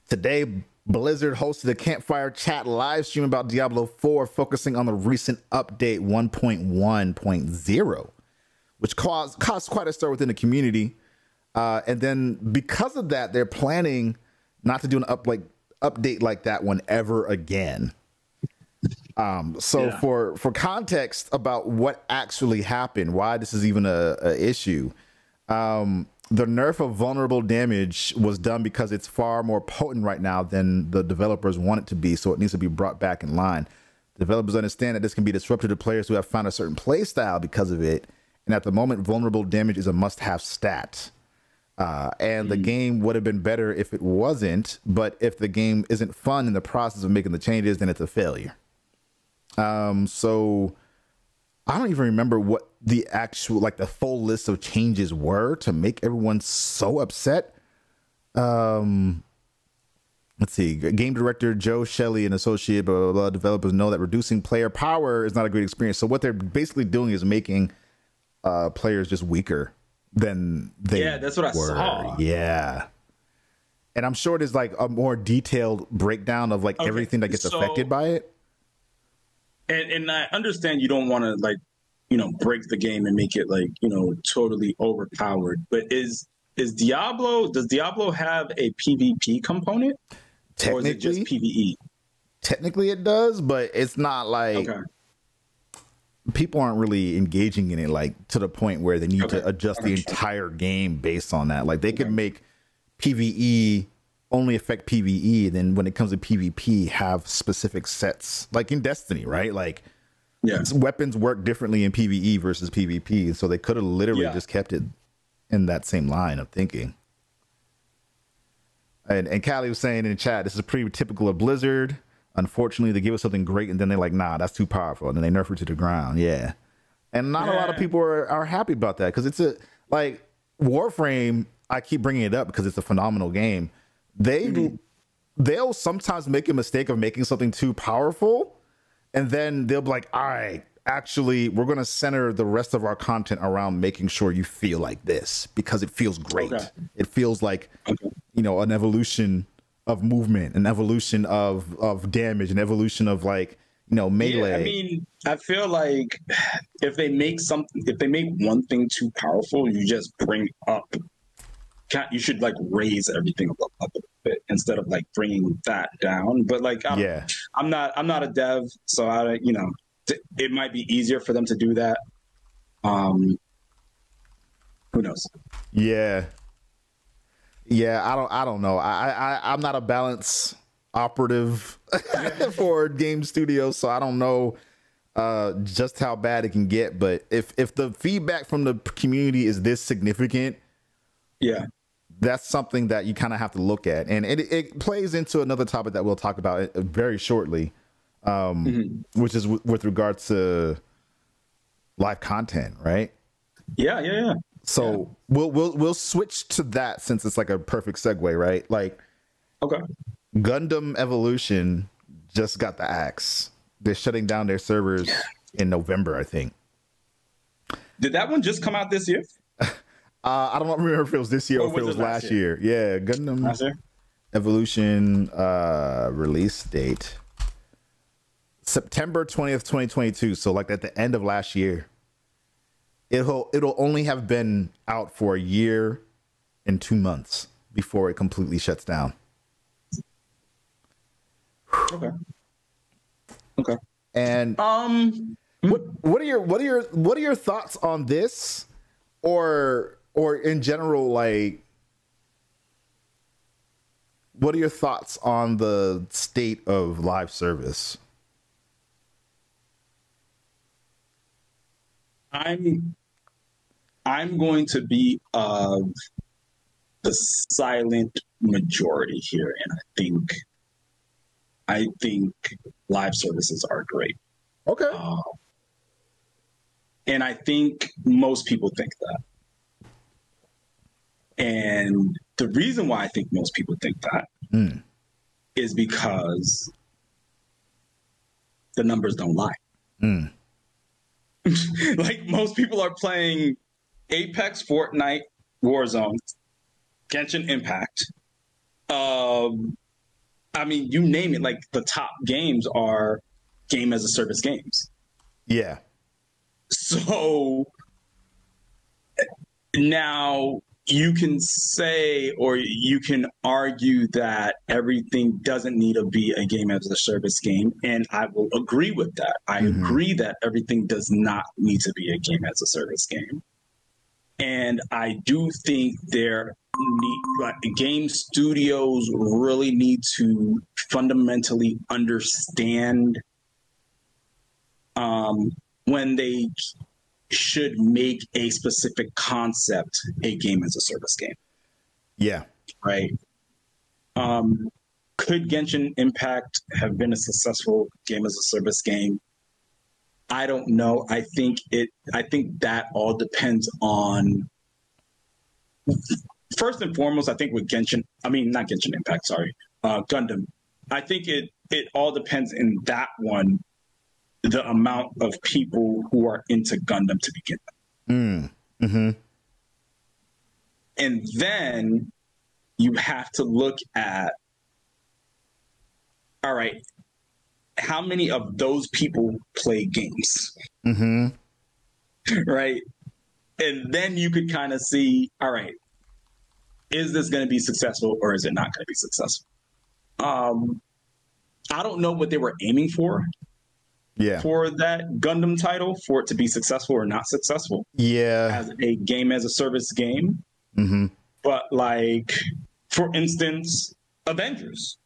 Today, Blizzard hosted a campfire chat live stream about Diablo 4, focusing on the recent update 1.1.0, which caused quite a stir within the community. And then because of that, they're planning not to do an update like that one ever again. For context about what actually happened, why this is even a issue, the nerf of vulnerable damage was done because it's far more potent right now than the developers want it to be, so it needs to be brought back in line. Developers understand that this can be disruptive to players who have found a certain play style because of it. And at the moment, vulnerable damage is a must-have stat. And the game would have been better if it wasn't. But if the game isn't fun in the process of making the changes, then it's a failure. So I don't even remember what the actual, like the full list of changes were to make everyone so upset. Let's see. Game director Joe Shelley and associate blah, blah, blah, developers know that reducing player power is not a great experience. So what they're basically doing is making players just weaker than they that's what were. I saw. Yeah. And I'm sure there's like a more detailed breakdown of like everything that gets affected by it. And I understand you don't want to like, break the game and make it like, totally overpowered. But does Diablo have a PvP component? Or is it just PvE? Technically it does, but it's not like people aren't really engaging in it like to the point where they need to adjust the entire game based on that. Like they could make PvE only affect PvE, then when it comes to PvP have specific sets like in Destiny, right? Like weapons work differently in PvE versus PvP, so they could have literally just kept it in that same line of thinking. And Callie was saying in the chat, this is pretty typical of Blizzard. Unfortunately, they give us something great and then they're like, nah, that's too powerful, and then they nerf it to the ground. Yeah. And not a lot of people are happy about that, because it's a like Warframe. I keep bringing it up because it's a phenomenal game. They'll sometimes make a mistake of making something too powerful, and then they'll be like, all right, actually, we're going to center the rest of our content around making sure you feel like this, because it feels great. It feels like, an evolution of movement, an evolution of damage, an evolution of like, melee. Yeah, I mean, I feel like if they make one thing too powerful, you just bring up, you should like raise everything up a bit instead of like bringing that down. But like, I'm not a dev, so it might be easier for them to do that. Who knows? Yeah, I don't know. I'm not a balance operative for game studios, so I don't know just how bad it can get. But if the feedback from the community is this significant, that's something that you kind of have to look at, and it plays into another topic that we'll talk about very shortly, which is with regards to live content, right? Yeah. So we'll switch to that since it's like a perfect segue, right? Like, Gundam Evolution just got the axe. They're shutting down their servers in November, I think. Did that one just come out this year? I don't remember if it was this year or if it was last year. Yeah, Gundam Evolution release date September 20th, 2022. So like at the end of last year. It'll only have been out for a year and 2 months before it completely shuts down. Okay. And what are your thoughts on this, or in general, like, what are your thoughts on the state of live service? I'm going to be of the silent majority here, and I think live services are great. Okay. And I think most people think that. And the reason why I think most people think that is because the numbers don't lie. Like, most people are playing Apex, Fortnite, Warzone, Genshin Impact. I mean, you name it. Like, the top games are game as a service games. Yeah. So now you can say, or you can argue that everything doesn't need to be a game as a service game. And I will agree with that. I agree that everything does not need to be a game as a service game. And I do think game studios really need to fundamentally understand when they should make a specific concept a game as a service game. Yeah. Right. Could Genshin Impact have been a successful game as a service game? I don't know. I think that all depends on, first and foremost, I think with not Genshin Impact, sorry, Gundam. I think it all depends in that one, the amount of people who are into Gundam to begin with. Mm-hmm. And then you have to look at, all right, how many of those people play games? Mm-hmm. Right? And then you could kind of see, all right, is this going to be successful or is it not going to be successful? I don't know what they were aiming for. Yeah. For that Gundam title, for it to be successful or not successful. Yeah. As a game as a service game. Mm-hmm. But like, for instance, Avengers.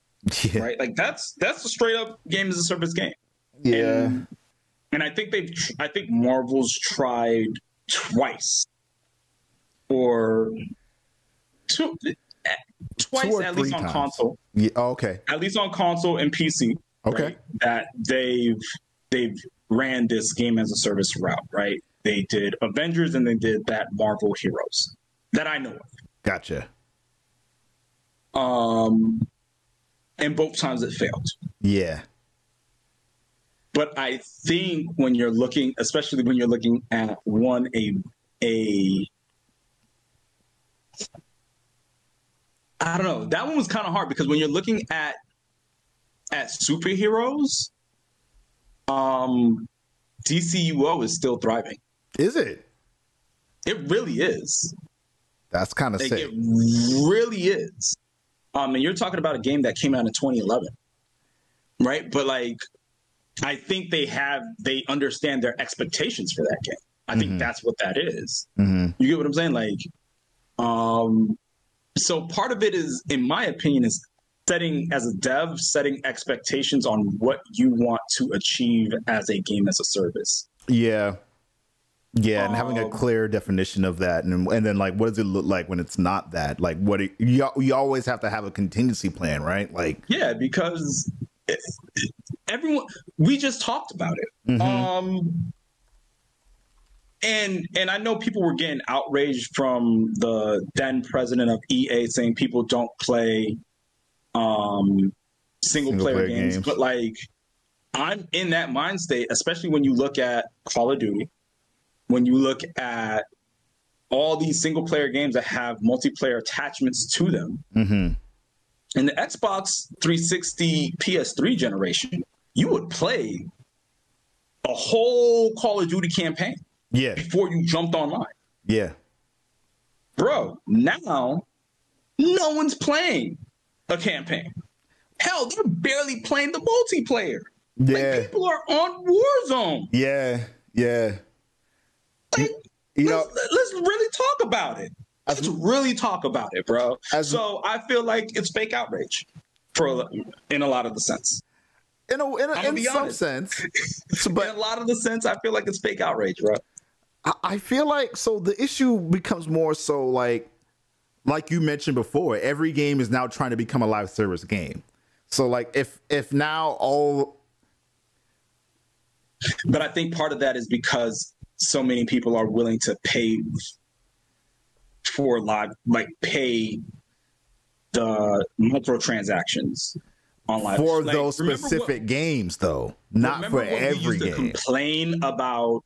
Yeah. Right? Like that's a straight up game as a service game. Yeah. And I think Marvel's tried twice or twice at least on times. console. Yeah. Oh, okay. At least on console and PC. Okay. Right? That they've ran this game as a service route, right? They did Avengers and they did that Marvel Heroes that I know of. Gotcha. And both times it failed. Yeah. But I think when you're looking, especially when you're looking at I don't know, that one was kind of hard because when you're looking at superheroes, DCUO is still thriving. Is it? It really is. That's kind of sick. It really is. And you're talking about a game that came out in 2011, right? But like, I think they understand their expectations for that game. I think that's what that is. You get what I'm saying? Like, so part of it is, in my opinion, is setting expectations on what you want to achieve as a game as a service. Yeah. Yeah, and having a clear definition of that, and then like, what does it look like when it's not that? Like, you always have to have a contingency plan, right? Like, yeah, because we just talked about it, and I know people were getting outraged from the then president of EA saying people don't play single player games, but like, I'm in that mind state, especially when you look at Call of Duty. When you look at all these single player games that have multiplayer attachments to them, in the Xbox 360 PS3 generation, you would play a whole Call of Duty campaign before you jumped online. Yeah. Bro, now no one's playing a campaign. Hell, they're barely playing the multiplayer. Yeah. Like, people are on Warzone. Yeah. Yeah. Like, let's really talk about it. Let's really talk about it, bro. So I feel like it's fake outrage in a lot of the sense. In some sense. But in a lot of the sense, I feel like it's fake outrage, bro. I feel like, so the issue becomes more so like you mentioned before, every game is now trying to become a live service game. So like if now all... But I think part of that is because so many people are willing to pay for pay the microtransactions on live for those specific games, though, not for every game. Complain about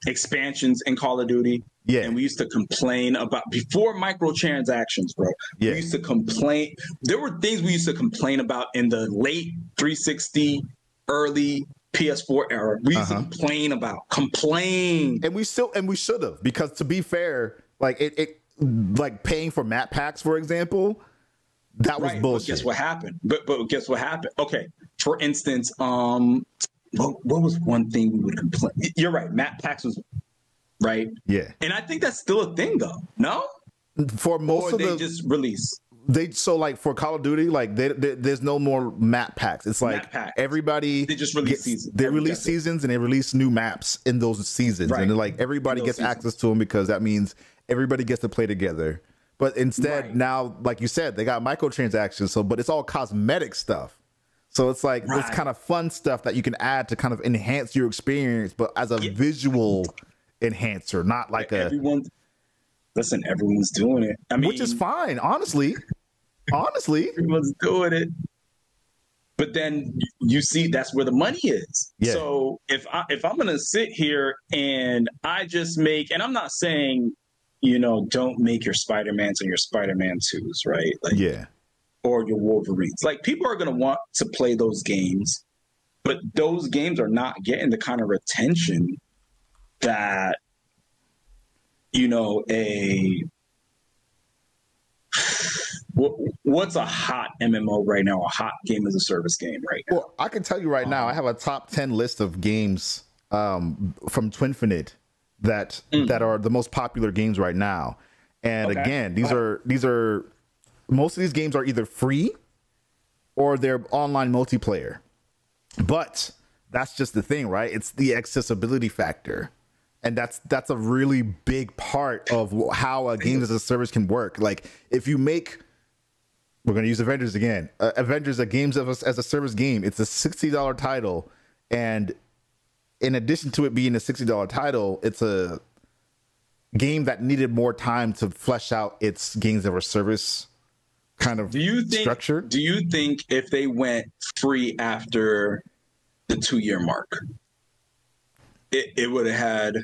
expansions in Call of Duty. Yeah, and we used to complain about before microtransactions, bro. Yeah. We used to complain. There were things we used to complain about in the late 360, early PS4 era. We used to complain, and we should have, because to be fair, like it like paying for map packs, for example, that was bullshit. But guess what happened? But guess what happened? Okay, for instance, what was one thing we would complain? You're right, map packs was right. Yeah, and I think that's still a thing, though. No, for most of they just release. So like for Call of Duty, like there's no more map packs. It's like everybody they just release seasons. They release seasons and they release new maps in those seasons, and they're like everybody gets access to them because that means everybody gets to play together. But instead now, like you said, they got microtransactions. So, but it's all cosmetic stuff. So it's like this kind of fun stuff that you can add to kind of enhance your experience, but as a visual enhancer, not like everyone's doing it. I mean, which is fine, honestly. Everyone's doing it. But then you see that's where the money is. Yeah. So if I'm gonna sit here and I just make, and I'm not saying, don't make your Spider-Mans and your Spider-Man 2s, right? Like, or your Wolverines. Like, people are gonna want to play those games, but those games are not getting the kind of retention that what's a hot MMO right now? A hot game as a service game right now? Well, I can tell you right now, I have a top 10 list of games from Twinfinite that are the most popular games right now. And again, these are most of these games are either free or they're online multiplayer. But that's just the thing, right? It's the accessibility factor. And that's a really big part of how a game as a service can work. Like, if you make, we're going to use Avengers again. Avengers, a games as a service game. It's a $60 title, and in addition to it being a $60 title, it's a game that needed more time to flesh out its games as a service kind of structure. Do you think if they went free after the 2-year mark, it would have had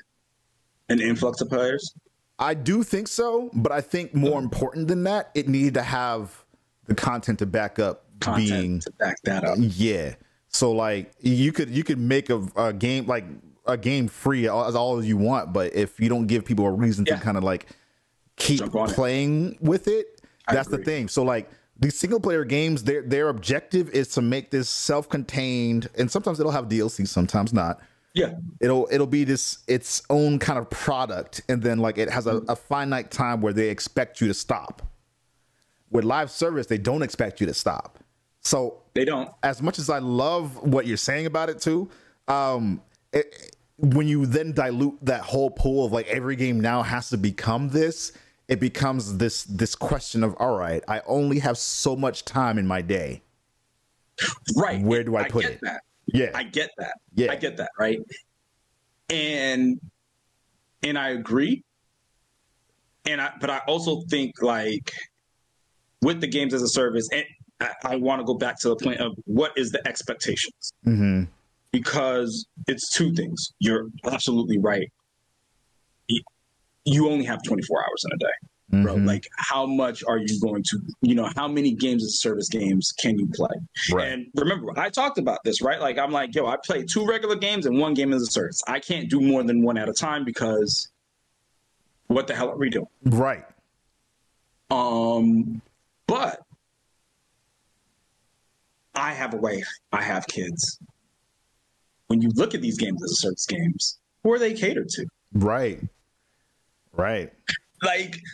an influx of players? I do think so, but I think more important than that, it needed to have the content to back up to back that up. Yeah. So like you could make a game, like a game free as all as you want, but if you don't give people a reason to kind of like keep playing with it, that's the thing. So like these single player games, their objective is to make this self-contained, and sometimes it'll have DLC, sometimes not. Yeah, it'll be its own kind of product, and then like it has a finite time where they expect you to stop. With live service, they don't expect you to stop. So they don't. As much as I love what you're saying about it too, when you then dilute that whole pool of like every game now has to become this, it becomes this question of, all right, I only have so much time in my day. Right. Where do I put it? That. Yeah, I get that. Yeah, I get that. Right. And I agree. But I also think like with the games as a service, and I want to go back to the point of what is the expectations? Mm-hmm. Because it's two things. You're absolutely right. You only have 24 hours in a day. Mm-hmm. Bro, like how much are you going to, how many games as service games can you play? Right. And remember, I talked about this, right? Like, I'm like, I play 2 regular games and 1 game as a service. I can't do more than 1 at a time because what the hell are we doing? Right. But I have a wife. I have kids. When you look at these games as a service games, who are they catered to? Right. Right.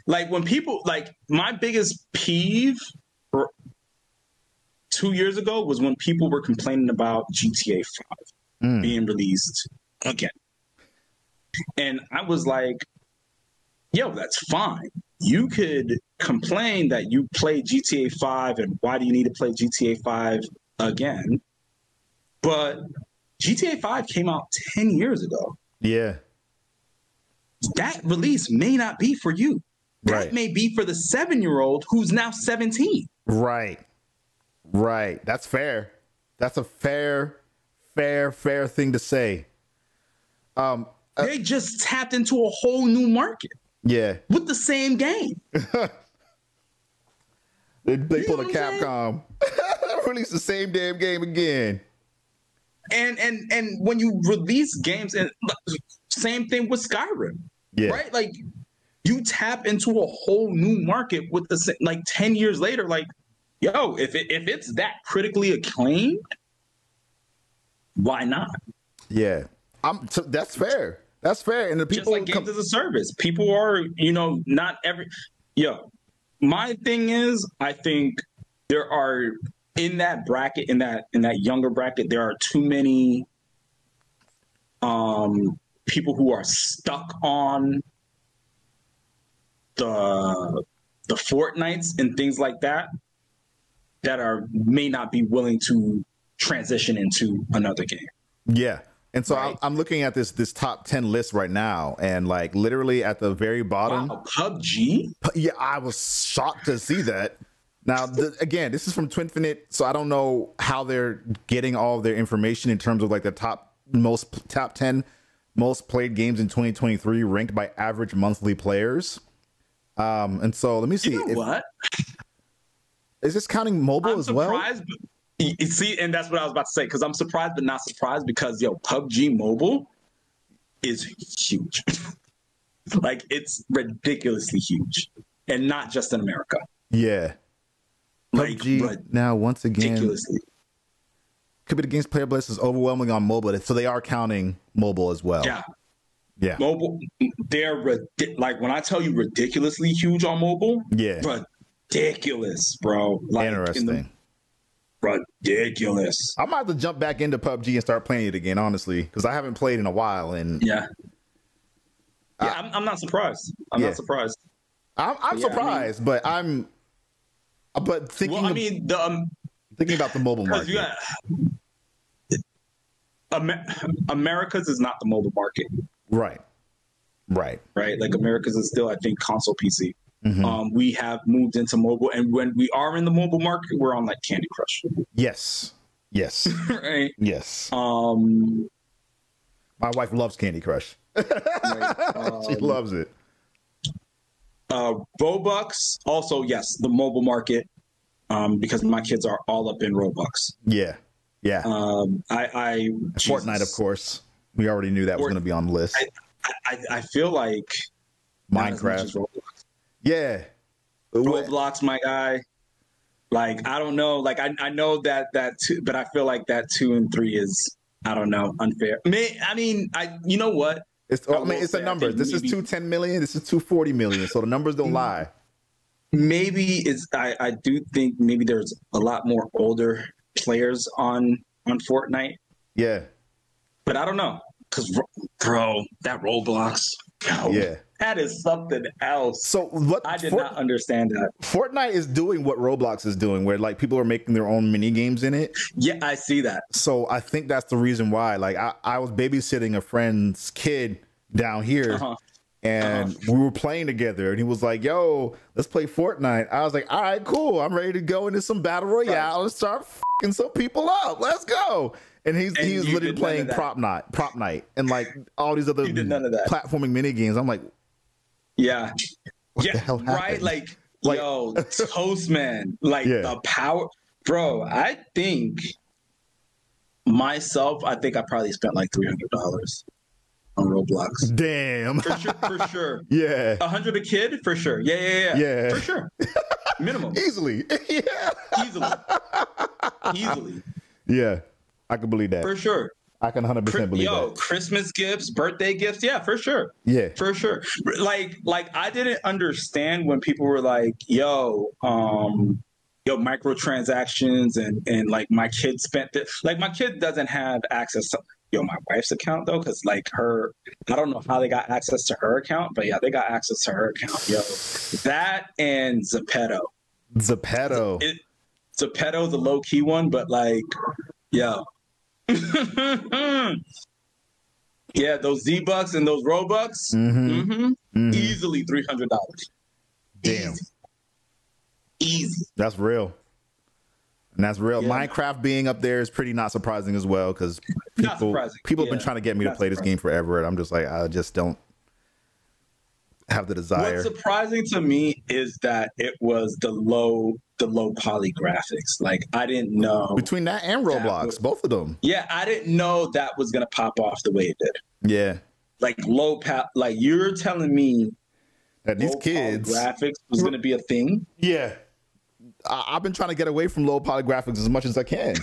Like when people, like, my biggest peeve 2 years ago was when people were complaining about GTA 5 being released again. And I was like, that's fine. You could complain that you played GTA 5 and why do you need to play GTA 5 again? But GTA 5 came out 10 years ago. Yeah. That release may not be for you. That may be for the 7-year-old who's now 17. Right. Right. That's fair. That's a fair thing to say. They just tapped into a whole new market. Yeah. With the same game. They pulled a Capcom. Release the same damn game again. And when you release games, and same thing with Skyrim, right? Like you tap into a whole new market with the 10 years later. Like, if it's that critically acclaimed, why not? Yeah, that's fair. That's fair. And the people just like games as a service, people are not every my thing is, I think there are in that bracket, in that younger bracket, there are too many people who are stuck on the Fortnites and things like that may not be willing to transition into another game. Yeah. And so I'm looking at this top 10 list right now, and like literally at the very bottom. Wow, PUBG? Yeah, I was shocked to see that. Now, again, this is from Twinfinite, so I don't know how they're getting all of their information in terms of like the top 10 most played games in 2023 ranked by average monthly players. And so let me see. You know what? Is this counting mobile as well? See, and that's what I was about to say, because I'm surprised but not surprised, because PUBG Mobile is huge. Like, it's ridiculously huge, and not just in America. Yeah. Like, PUBG now once again ridiculously. Could be the game's player base is overwhelming on mobile, so they are counting mobile as well. Yeah. Mobile, they're like, when I tell you ridiculously huge on mobile, ridiculous, bro. Like, interesting. Ridiculous. I might have to jump back into PUBG and start playing it again, honestly, because I haven't played in a while. And I'm not surprised. I'm not surprised. I'm surprised, but thinking. Well, I mean, thinking about the mobile market. America's is not the mobile market. Right. Like, America's is still, I think, console PC. Mm-hmm. We have moved into mobile, and when we are in the mobile market, we're on like Candy Crush. Yes. Right. Yes. My wife loves Candy Crush. She loves it. Robux, also, yes, the mobile market, because my kids are all up in Robux. Yeah. Fortnite, of course. We already knew that was going to be on the list. I feel like Minecraft. Yeah. Roblox, my guy. Like, I don't know. Like, I know that two, but I feel like that 2 and 3 is, I don't know, unfair. I mean, you know what? It's a number. This is 210 million. This is 240 million. So the numbers don't lie. Maybe I do think maybe there's a lot more older players on Fortnite. Yeah. But I don't know. Because, bro, that Roblox. That is something else. So what? I did not understand that. Fortnite is doing what Roblox is doing, where like people are making their own mini games in it. Yeah, I see that. So I think that's the reason why. Like I was babysitting a friend's kid down here, and we were playing together, and he was like, "Yo, let's play Fortnite." I was like, "All right, cool. I'm ready to go into some battle royale and start fucking some people up. Let's go." And he's literally playing prop night, and like all these other platforming mini games. I'm like, what the hell happened? Right? Like yo, Toastman, like the power, bro. I think I probably spent like $300 on Roblox. Damn, for sure. Yeah, 100 a kid for sure. Yeah, for sure. Minimum, easily. Easily. Yeah. I can believe that. For sure. I can 100% believe that. Christmas gifts, birthday gifts. Yeah, for sure. Yeah. For sure. Like I didn't understand when people were like, microtransactions and like my kid spent it. Like my kid doesn't have access to my wife's account though, because like I don't know how they got access to her account, but yeah, they got access to her account. That and Zepeto. Zepeto is a low key one, but like, yeah, those Z-Bucks and those Robux, easily $300. Damn. Easy. That's real. And that's real. Yeah. Minecraft being up there is pretty not surprising as well, because people have been trying to get me to play this game forever, and I'm just like, I just don't have the desire. What's surprising to me is that it was the low poly graphics. Like, I didn't know between that and Roblox, both of them. Yeah, I didn't know that was gonna pop off the way it did. Yeah, like like you're telling me that these kids graphics was gonna be a thing. Yeah, I've been trying to get away from low poly graphics as much as I can.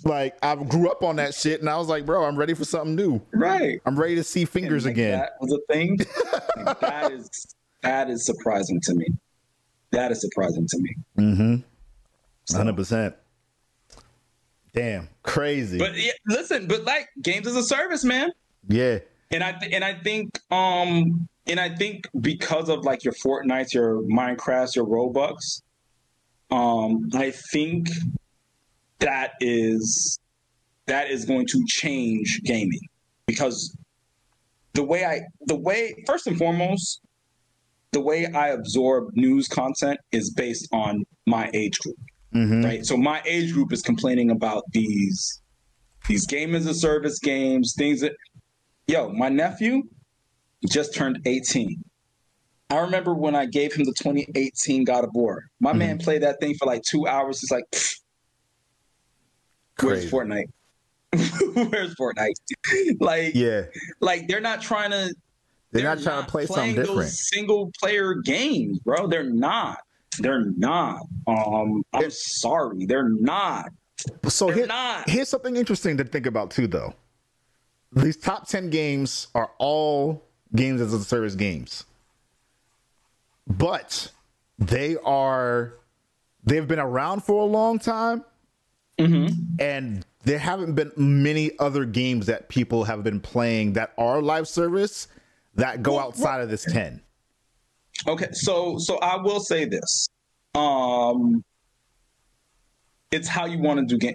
Like, I grew up on that shit, and I was like, bro, I'm ready for something new. Right. I'm ready to see fingers again. That was a thing. Like, that is surprising to me. That is surprising to me. Mm-hmm. 100%. Damn, crazy. But yeah, listen, but like games as a service, man. Yeah. And I think because of like your Fortnites, your Minecrafts, your Robux, I think that is going to change gaming, because first and foremost, the way I absorb news content is based on my age group, right? So my age group is complaining about these game as a service games, things that, my nephew just turned 18. I remember when I gave him the 2018 God of War. My man played that thing for like 2 hours. It's like, where's Fortnite? Where's Fortnite? Like they're not trying to. They're not trying to play something different. Those single player games, bro. They're not. I'm sorry, they're not. So here's something interesting to think about too, though. These top 10 games are all games as a service games, but they've been around for a long time, and there haven't been many other games that people have been playing that are live service that go outside of this 10. Okay, so I will say this. It's how you want to do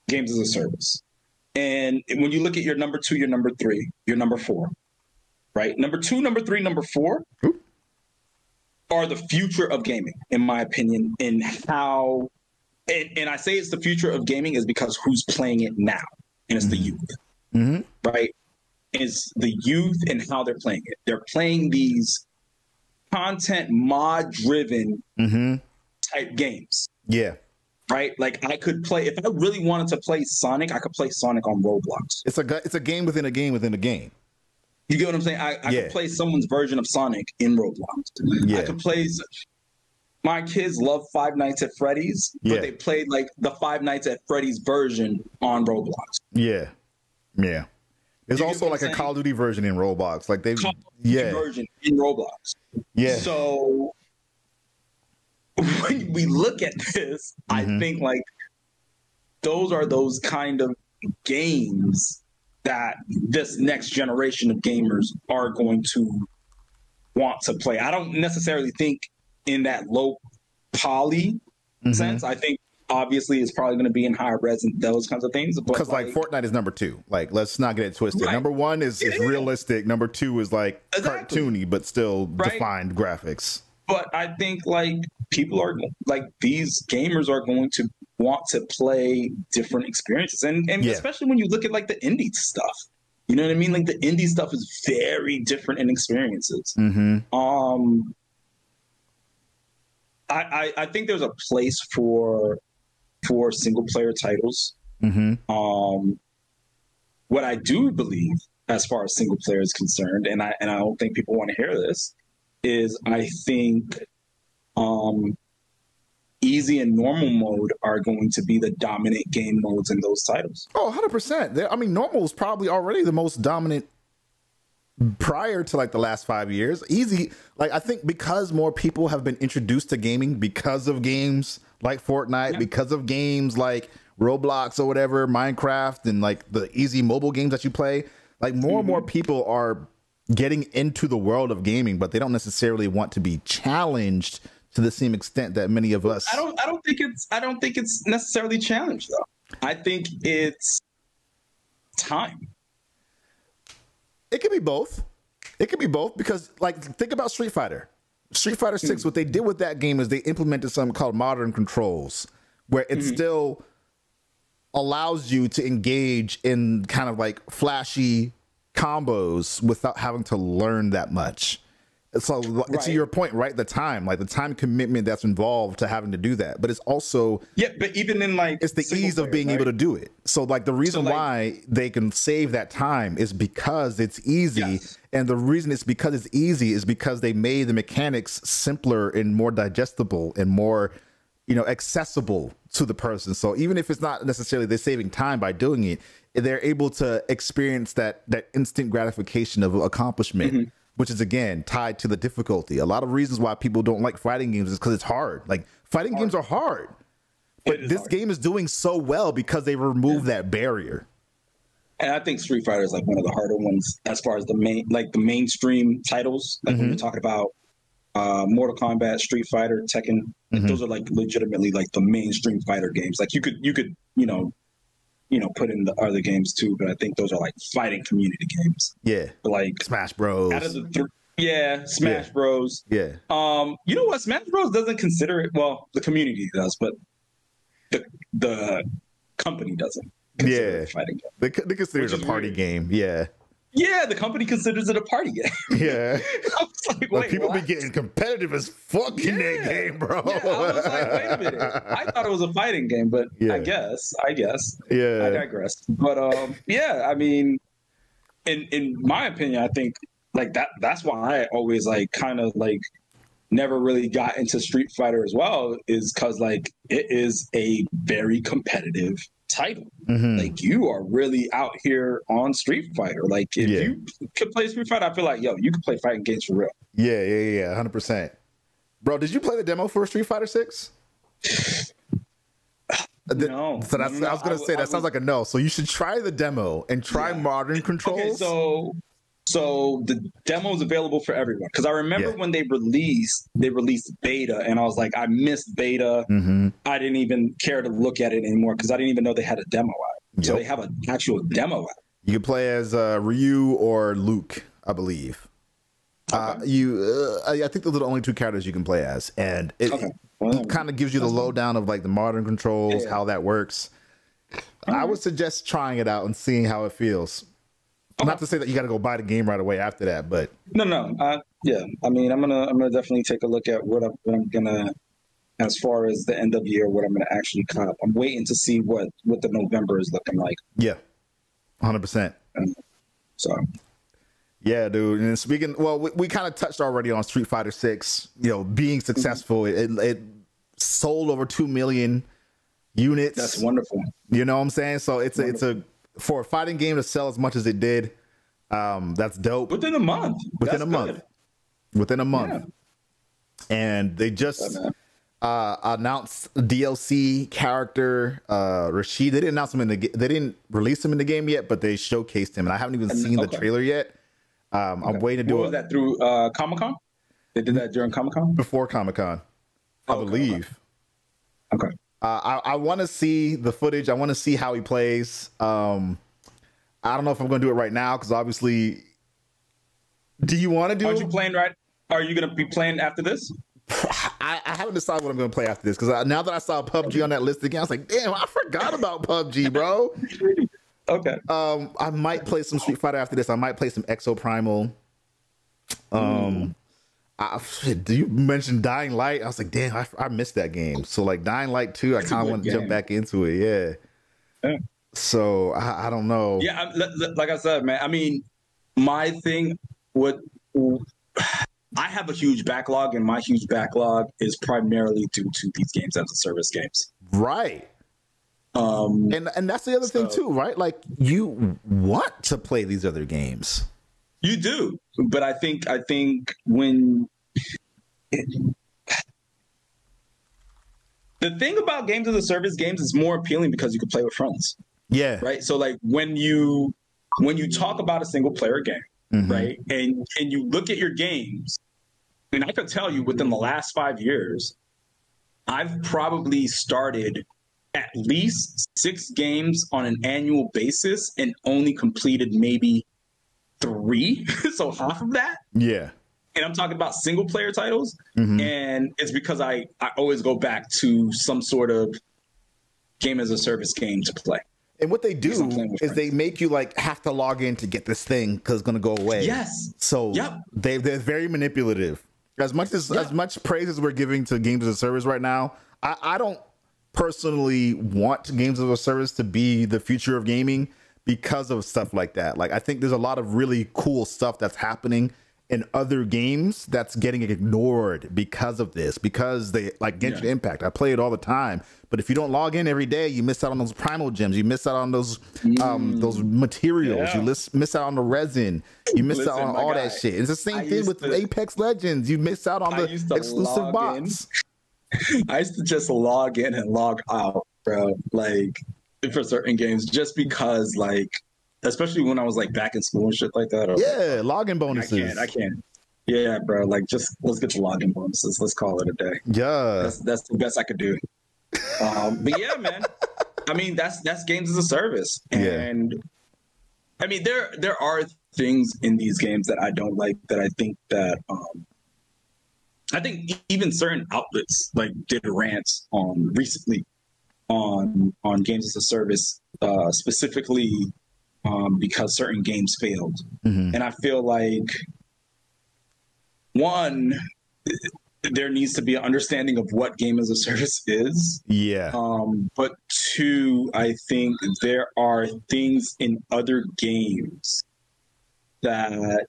games as a service. And when you look at your number 2, your number 3, your number 4, right? Number 2, number 3, number 4 are the future of gaming, in my opinion, in how, and I say it's the future of gaming is because who's playing it now, and it's the youth, right? It's the youth and how they're playing it. They're playing these content mod-driven type games. Yeah. Right? Like I could play, if I really wanted to play Sonic, I could play Sonic on Roblox. It's a game within a game within a game. You get what I'm saying? I could play someone's version of Sonic in Roblox. Yeah. I could play. My kids love Five Nights at Freddy's, but they played like the Five Nights at Freddy's version on Roblox. Yeah. Yeah. There's also like a Call of Duty version in Roblox. Like they Call of Duty version in Roblox. Yeah. So when we look at this, I think like those are those kind of games that this next generation of gamers are going to want to play. I don't necessarily think in that low poly sense. I think obviously it's probably going to be in higher res and those kinds of things. Because like Fortnite is number 2. Like let's not get it twisted. Right. Number 1 is realistic. Number 2 is like cartoony but still defined graphics. But I think like people are like these gamers are going to want to play different experiences, and especially when you look at like the indie stuff, you know what I mean? Like the indie stuff is very different in experiences. I think there's a place for single player titles. What I do believe, as far as single player is concerned, and I don't think people want to hear this, is I think easy and normal mode are going to be the dominant game modes in those titles. Oh, 100%. I mean, normal is probably already the most dominant prior to like the last 5 years. Easy, like I think because more people have been introduced to gaming because of games like Fortnite, because of games like Roblox or whatever, Minecraft, and like the easy mobile games that you play, like more and more people are getting into the world of gaming, but they don't necessarily want to be challenged to the same extent that many of us. I don't think it's necessarily challenged though. I think it's time. It could be both. It could be both because like think about Street Fighter 6. What they did with that game is they implemented something called modern controls, where it still allows you to engage in kind of like flashy combos without having to learn that much. So to your point, right? The time commitment that's involved to having to do that, but it's also but even in like it's the ease of being able to do it. So like the reason why they can save that time is because it's easy, and the reason it's because it's easy is because they made the mechanics simpler and more digestible and more accessible to the person. So even if it's not necessarily they're saving time by doing it, they're able to experience that instant gratification of accomplishment which is again tied to the difficulty. A lot of reasons why people don't like fighting games is because it's hard. Like fighting games are hard, but this game is doing so well because they removed that barrier. And I think Street Fighter is like one of the harder ones as far as the mainstream titles. Like when we're talking about Mortal Kombat, Street Fighter, Tekken, like those are like legitimately like the mainstream fighter games. Like you could put in the other games too, but I think those are like fighting community games. Yeah, like Smash Bros. Out of the Smash Bros. Yeah. You know what? Smash Bros. Doesn't consider it. Well, the community does, but the company doesn't. Yeah, fighting game. They consider it a party game. Yeah. Yeah, the company considers it a party game. Yeah. I was like, wait, people what? be getting competitive as fuck in that game, bro. Yeah, I was like, wait a minute. I thought it was a fighting game, but I guess. Yeah. I digress. But yeah, I mean, in my opinion, I think like that's why I always like kind of like never really got into Street Fighter as well, is because like it is a very competitive title. Like you are really out here on Street Fighter. Like if you could play Street Fighter, I feel like you could play fighting games for real. Yeah, 100%. Bro, did you play the demo for Street Fighter 6? No. So I was gonna say that sounds like a no. So you should try the demo and try modern controls. Okay, so the demo is available for everyone, because I remember when they released beta, and I was like, I missed beta. I didn't even care to look at it anymore because I didn't even know they had a demo out. So they have an actual demo out. You can play as Ryu or Luke, I believe. I think those are the only two characters you can play as, and it kind of gives you the lowdown of like the modern controls, how that works. I would suggest trying it out and seeing how it feels. Not to say that you got to go buy the game right away after that, but no. Yeah, I mean, I'm gonna definitely take a look at what I'm gonna, as far as the end of year, what I'm gonna actually cop. I'm waiting to see what the November is looking like. Yeah, 100%. So, yeah, dude. And speaking, well, we kind of touched already on Street Fighter 6. You know, being successful, it sold over 2 million units. That's wonderful. You know what I'm saying? So it's a for a fighting game to sell as much as it did, that's dope. Within a month. Within a month. Yeah. And they just announced DLC character Rashid. They didn't announce him they didn't release him in the game yet, but they showcased him, and I haven't even seen the trailer yet. I'm waiting to do it. Was that through Comic-Con? They did that during Comic-Con? Before Comic-Con, I believe. Okay. I want to see the footage. I want to see how he plays. I don't know if I'm going to do it right now because obviously, do you want to do? Aren't you playing right? Are you going to be playing after this? I haven't decided what I'm going to play after this because now that I saw PUBG on that list again, I was like, damn, I forgot about PUBG, bro. Okay. I might play some Street Fighter after this. I might play some Exo Primal. You mentioned Dying Light. I was like, damn, I missed that game. So like Dying Light 2, I kind of want to jump back into it. Yeah. So I don't know. Yeah, like I said, man. I mean, my thing I have a huge backlog, and my huge backlog is primarily due to these games as a service games. Right. And that's the other thing too, right? Like you want to play these other games. You do, but I think when the thing about games as a service games is more appealing because you can play with friends. Yeah. Right. So like when you talk about a single player game, right, and you look at your games, and I could tell you within the last 5 years, I've probably started at least 6 games on an annual basis and only completed maybe 3, so half of that. Yeah. And I'm talking about single player titles. And it's because I always go back to some sort of game as a service game to play. And what they do is they make you like have to log in to get this thing because it's going to go away. Yes. So they're very manipulative. As much praise as we're giving to games as a service right now, I don't personally want games as a service to be the future of gaming because of stuff like that. Like I think there's a lot of really cool stuff that's happening in other games that's getting ignored because of this, because they like Genshin Impact. I play it all the time, but if you don't log in every day, you miss out on those primal gems, you miss out on those materials, you miss out on the resin, you miss out on all that shit. It's the same thing with Apex Legends. You miss out on the exclusive bots. I used to just log in and log out, bro, like for certain games, just because, like, especially when I was like back in school and shit like that. Login bonuses. I can't. Yeah, bro. Like, just let's get the login bonuses. Let's call it a day. Yeah, that's the best I could do. But yeah, man. I mean, that's games as a service, and I mean there are things in these games that I don't like. That I think that I think even certain outlets like did rants on recently on games as a service, specifically. Because certain games failed. And I feel like, one, there needs to be an understanding of what game as a service is. Yeah. But two, I think there are things in other games that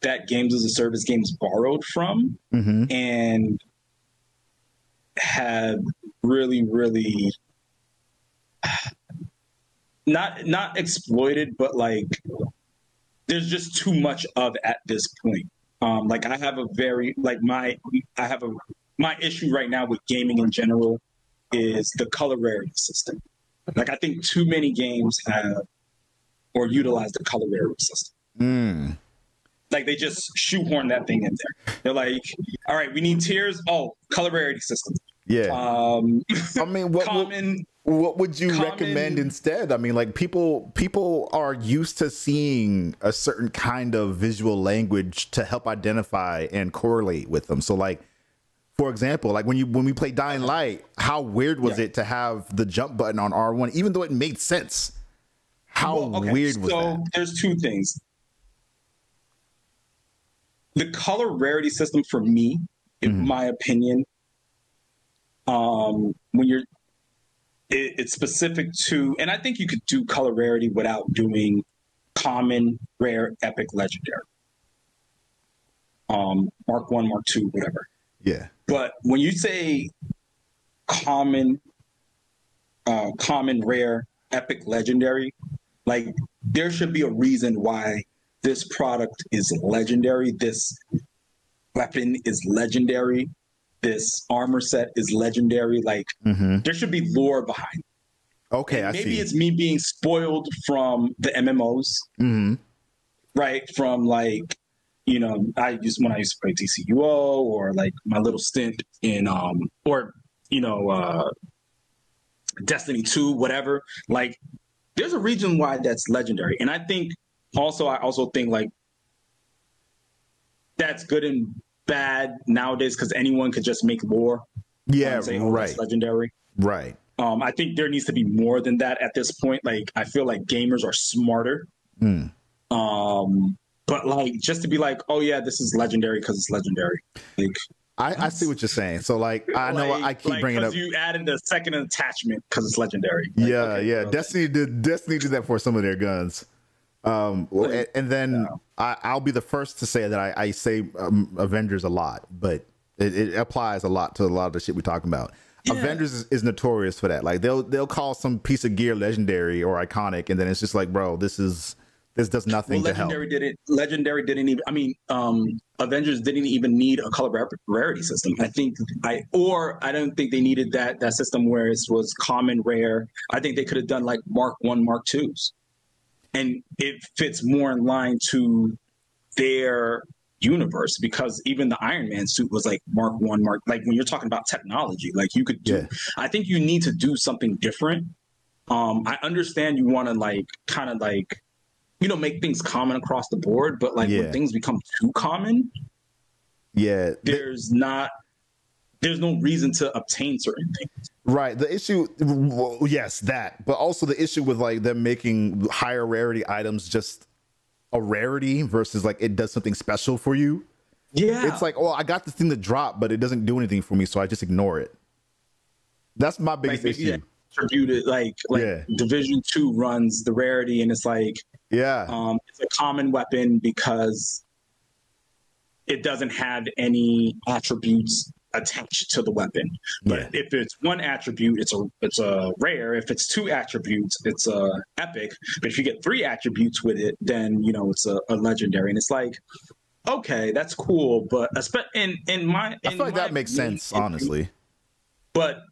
that games as a service games borrowed from and have really, really not exploited, but like there's just too much of at this point. Like I have a very like my issue right now with gaming in general is the color rarity system. Like I think too many games have or utilize the color rarity system. Like they just shoehorn that thing in there. They're like, all right, we need tiers. Oh, color rarity system. Yeah. I mean, what would you recommend instead? I mean, like people are used to seeing a certain kind of visual language to help identify and correlate with them. So like, for example, like when we play Dying Light, how weird was it to have the jump button on R1, even though it made sense? How weird was that? So there's two things. The color rarity system for me, in my opinion, when it's specific to, and I think you could do color rarity without doing common, rare, epic, legendary. Mark 1, Mark 2, whatever. Yeah. But when you say common, rare, epic, legendary, like there should be a reason why this product is legendary, this weapon is legendary, this armor set is legendary. Like there should be lore behind it. Okay, and maybe it's me being spoiled from the MMOs, right? From like, you know, when I used to play TCUO or like my little stint in Destiny 2, whatever. Like there's a reason why that's legendary. And I also think like that's good and bad nowadays because anyone could just make lore. Yeah, say, right. That's legendary. Right. I think there needs to be more than that at this point. Like I feel like gamers are smarter. But like just to be like, oh yeah, this is legendary because it's legendary. Like I see what you're saying. So like I know I keep bringing up. You added a second attachment because it's legendary. Like, yeah. Destiny did that for some of their guns. And then I'll be the first to say that I say Avengers a lot, but it applies a lot to a lot of the shit we're talking about. Yeah. Avengers is notorious for that. Like they'll call some piece of gear legendary or iconic, and then it's just like, bro, this does nothing to help. Legendary didn't even. I mean, Avengers didn't even need a color rarity system. I don't think they needed that system where it was common, rare. I think they could have done like Mark 1, Mark 2s. And it fits more in line to their universe because even the Iron Man suit was like Mark 1, like when you're talking about technology, like you could do, I think you need to do something different. I understand you want to like kind of like, you know, make things common across the board, but like when things become too common, there's no reason to obtain certain things. Right. The issue, yes, that, but also the issue with like them making higher rarity items just a rarity versus like it does something special for you. Yeah. It's like, oh, I got this thing to drop, but it doesn't do anything for me, so I just ignore it. That's my biggest issue. Attributed like Division 2 runs the rarity, and it's like Yeah. It's a common weapon because it doesn't have any attributes attached to the weapon. But if it's one attribute, it's a rare. If it's two attributes, it's a epic. But if you get three attributes with it, then it's a legendary. And it's like, okay, that's cool. But I feel like that makes sense, honestly. But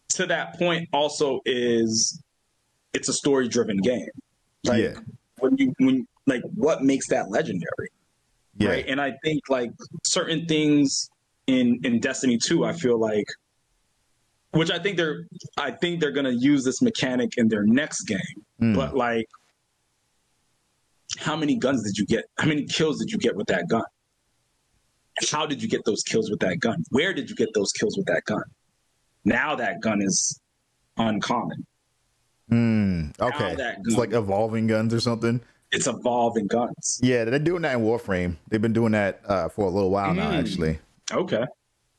to that point, also it's a story-driven game. Like when what makes that legendary? Yeah. Right. And I think like certain things in Destiny 2, I feel like, which I think they're gonna use this mechanic in their next game. But like, how many guns did you get? How many kills did you get with that gun? How did you get those kills with that gun? Where did you get those kills with that gun? Now that gun is uncommon. Okay. It's like evolving guns or something. It's evolving guns. Yeah, they're doing that in Warframe. They've been doing that for a little while now, actually. Okay.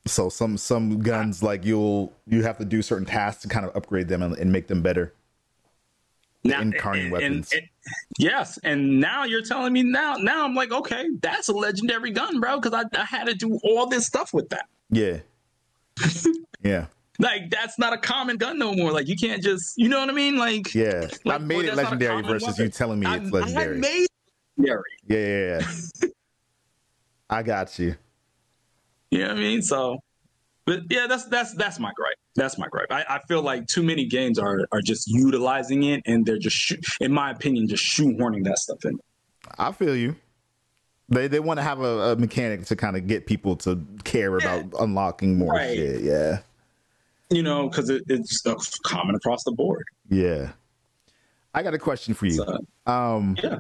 So some guns, like you have to do certain tasks to kind of upgrade them and make them better. Now, incarnate weapons. Yes, and now you're telling me now I'm like, okay, that's a legendary gun, bro, because I had to do all this stuff with that. Yeah. Yeah. Like, that's not a common gun no more. Like, you can't just, you know what I mean? Like, yeah, like, I made it legendary versus weapon. You telling me it's legendary. I made it legendary. Yeah. I got you. You know what I mean? So, but yeah, that's my gripe. That's my gripe. I feel like too many games are just utilizing it, and they're just, in my opinion, just shoehorning that stuff in. I feel you. They want to have a mechanic to kind of get people to care about unlocking more shit. Yeah. Because it's common across the board. Yeah. I got a question for you. Yeah.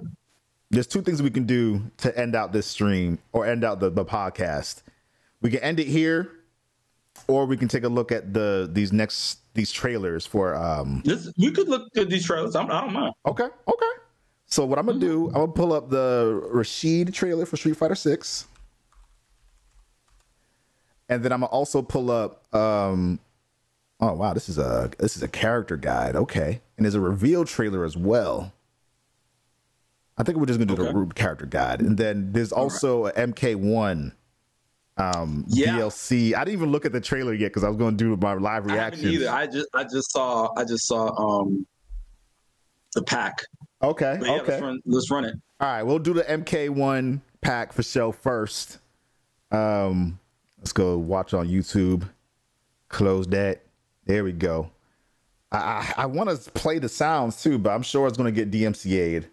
There's two things we can do to end out this stream or end out the podcast. We can end it here, or we can take a look at these trailers for you could look at these trailers. I don't mind. Okay. So what I'm gonna do, I'm gonna pull up the Rashid trailer for Street Fighter 6. And then I'm gonna also pull up oh wow, this is a character guide. Okay. And there's a reveal trailer as well. I think we're just gonna do the root character guide. And then there's also a MK1 DLC. I didn't even look at the trailer yet because I was gonna do my live reaction. Either. I just saw the pack. Okay. Yeah, okay. Let's run it. All right, we'll do the MK1 pack for show first. Let's go watch on YouTube. Close that. There we go. I want to play the sounds too, but I'm sure it's going to get DMCA'd.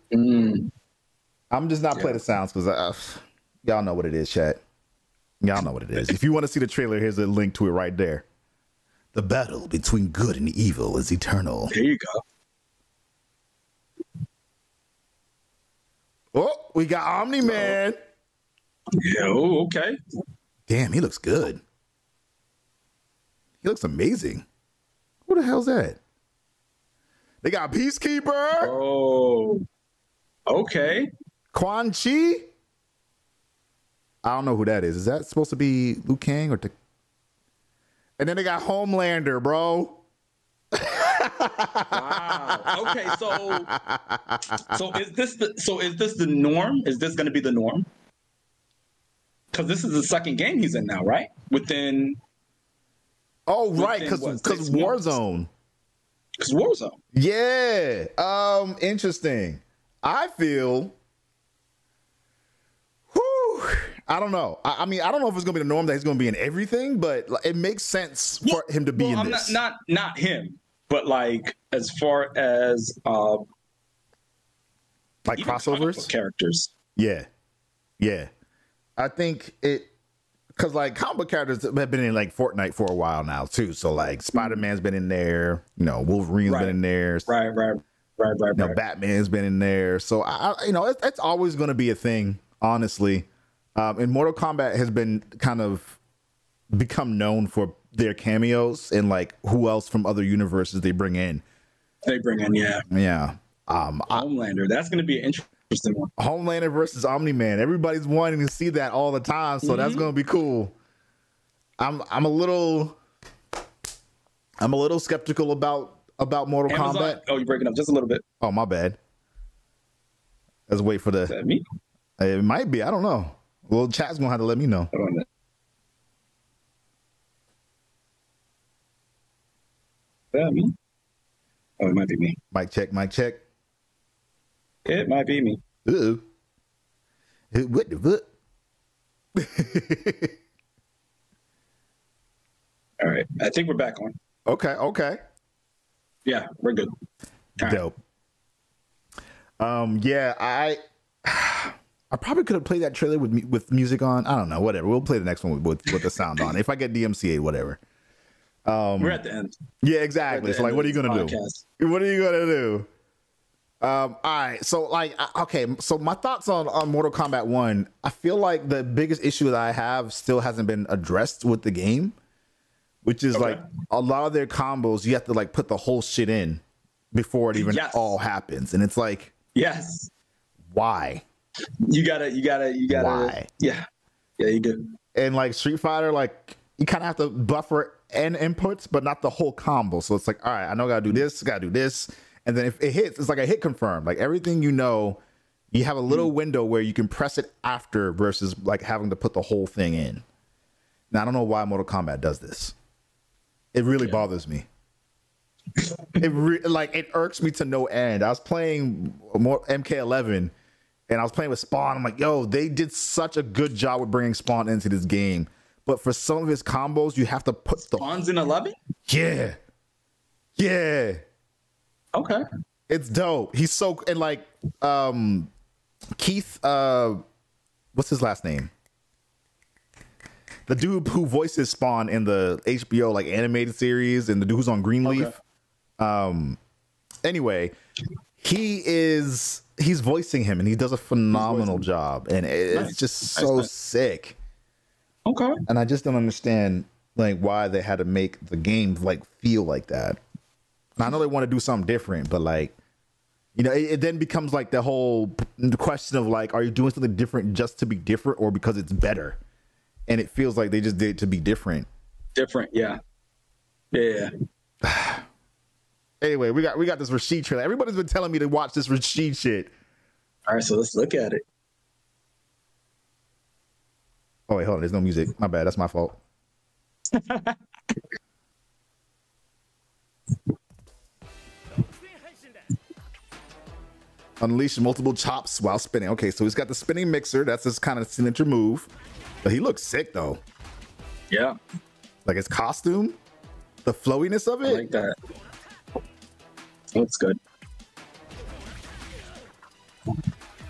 I'm just not play the sounds because y'all know what it is, chat. Y'all know what it is. If you want to see the trailer, here's a link to it right there. The battle between good and evil is eternal. There you go. Oh, we got Omni-Man. Yeah, okay. Damn, he looks good. He looks amazing. Who the hell's that? They got Peacekeeper. Oh, okay. Quan Chi. I don't know who that is. Is that supposed to be Liu Kang or? And then they got Homelander, bro. Wow. Okay, so is this the norm? Is this going to be the norm? Because this is the second game he's in now, right? Oh, right, because Warzone. Because Warzone. Yeah. Interesting. I feel. I don't know. I mean, I don't know if it's going to be the norm that he's going to be in everything, but it makes sense for him to be in this. Not him, but like as far as like crossovers, characters. Yeah. I think because like comic book characters have been in like Fortnite for a while now too. So like Spider-Man's been in there. Wolverine's been in there. Right. Batman's been in there. So it's always going to be a thing, honestly. And Mortal Kombat has been kind of become known for their cameos and like who else from other universes they bring in. Yeah. Homelander. That's going to be an interesting one. Homelander versus Omni-Man. Everybody's wanting to see that all the time, so that's going to be cool. I'm a little skeptical about Mortal Kombat. Oh, you're breaking up just a little bit. Oh, my bad. Let's wait for the. Is that me? It might be. I don't know. Well, chat's gonna have to let me know. Is that me? Oh, it might be me. Mic check. Mic check. It might be me. Ooh. What the fuck? All right. I think we're back on. Okay. Okay. Yeah, we're good. All Dope. Right. Yeah, I probably could have played that trailer with music on. I don't know. Whatever. We'll play the next one with the sound on. If I get DMCA, whatever. We're at the end. Yeah, exactly. So like, what are you gonna do? What are you gonna do? All right. So like, okay. So my thoughts on Mortal Kombat 1. I feel like the biggest issue that I have still hasn't been addressed with the game, which is like a lot of their combos. You have to like put the whole shit in before it even all happens, and it's like, yes. Why? You gotta. Why? Yeah, you do. And like Street Fighter, like you kind of have to buffer and inputs, but not the whole combo. So it's like, all right, I know I gotta do this, and then if it hits, it's like a hit confirmed. Like everything, you have a little window where you can press it after versus like having to put the whole thing in. Now I don't know why Mortal Kombat does this. It really bothers me. It irks me to no end. I was playing more MK11 and I was playing with Spawn. I'm like, yo, they did such a good job with bringing Spawn into this game. But for some of his combos, you have to put the Spawn's in 11? Yeah. Yeah. Okay. It's dope. He's so, and like Keith, what's his last name? The dude who voices Spawn in the HBO like animated series, and the dude who's on Greenleaf. Anyway, he's voicing him, and he does a phenomenal job, and it's just so sick. Okay. And I just don't understand like why they had to make the game like feel like that. And I know they want to do something different, but like, it then becomes like the whole question of like, are you doing something different just to be different or because it's better? And it feels like they just did it to be different. Yeah. Anyway, we got this Rashid trailer. Everybody's been telling me to watch this Rashid shit. All right, so let's look at it. Oh wait, hold on. There's no music. My bad. That's my fault. Unleash multiple chops while spinning. Okay, so he's got the spinning mixer. That's his kind of signature move. But he looks sick though. Yeah. Like his costume, the flowiness of it. I like that. Looks good.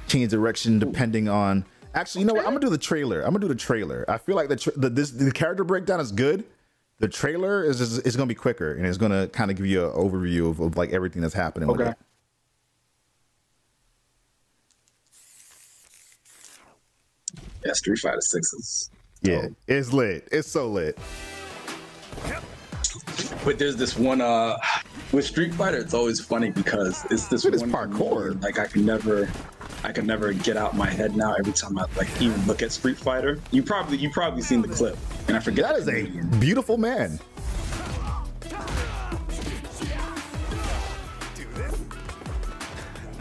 Change direction depending on. Actually, you know what? I'm gonna do the trailer. I feel like the character breakdown is good. The trailer is gonna be quicker, and it's gonna kind of give you an overview of like everything that's happening. Okay. With it. Yeah, Street Fighter 6 is. Yeah, it's lit. It's so lit. But there's this one with Street Fighter. It's always funny because it's this one parkour. Like I can never get out my head now. Every time I like even look at Street Fighter, you probably seen the clip, and I forget. That is a beautiful man.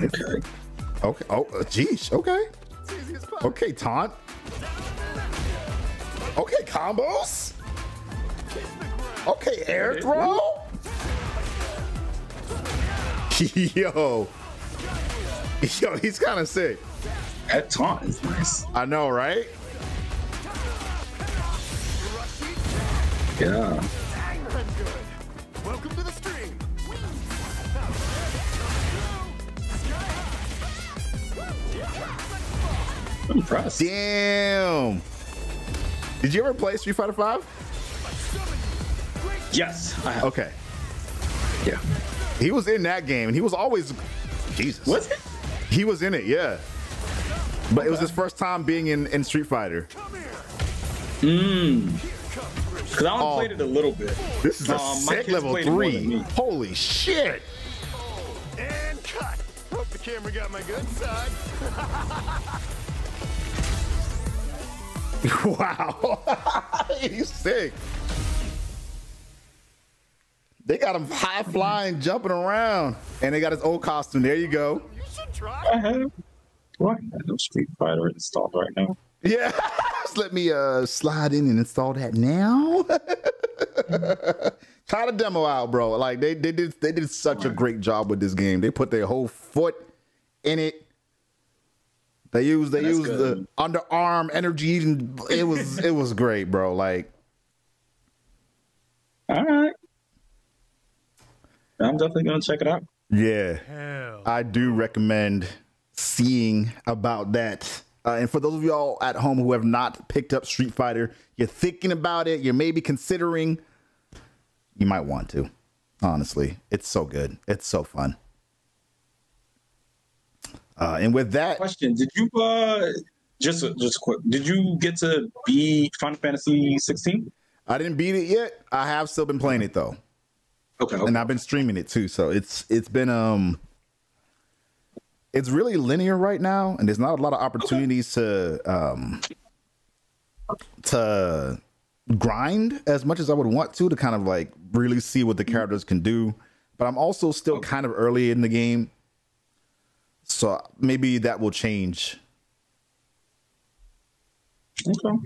Okay. Okay. Oh, geez. Okay. Okay, taunt. Okay, combos. Okay, air throw. Yo, he's kind of sick. That taunt is nice. I know, right? Yeah. Welcome to the stream. I'm impressed. Damn. Did you ever play Street Fighter 5? Yes, I have. Okay. Yeah. He was in that game, and he was always Jesus. Was it? He was in it, yeah. But it was his first time being in Street Fighter. Because I only played it a little bit. This is a sick level 3. Holy shit. And cut. Hope the camera got my good side. Wow. He's sick. They got him high flying, jumping around, and they got his old costume. There you go. You should try. What? No Street Fighter installed right now. Yeah, just let me slide in and install that now. Try the demo out, bro. Like they did such a great job with this game. They put their whole foot in it. They used the underarm energy, and it was great, bro. Like, all right, I'm definitely gonna check it out. Yeah, I do recommend seeing about that. And for those of y'all at home who have not picked up Street Fighter, you're thinking about it, you're maybe considering, you might want to. Honestly, it's so good. It's so fun. And with that question, did you just quick? Did you get to beat Final Fantasy 16? I didn't beat it yet. I have still been playing it though. Okay. And I've been streaming it too. So it's been it's really linear right now, and there's not a lot of opportunities to grind as much as I would want to kind of like really see what the characters can do. But I'm also still kind of early in the game, so maybe that will change. Okay.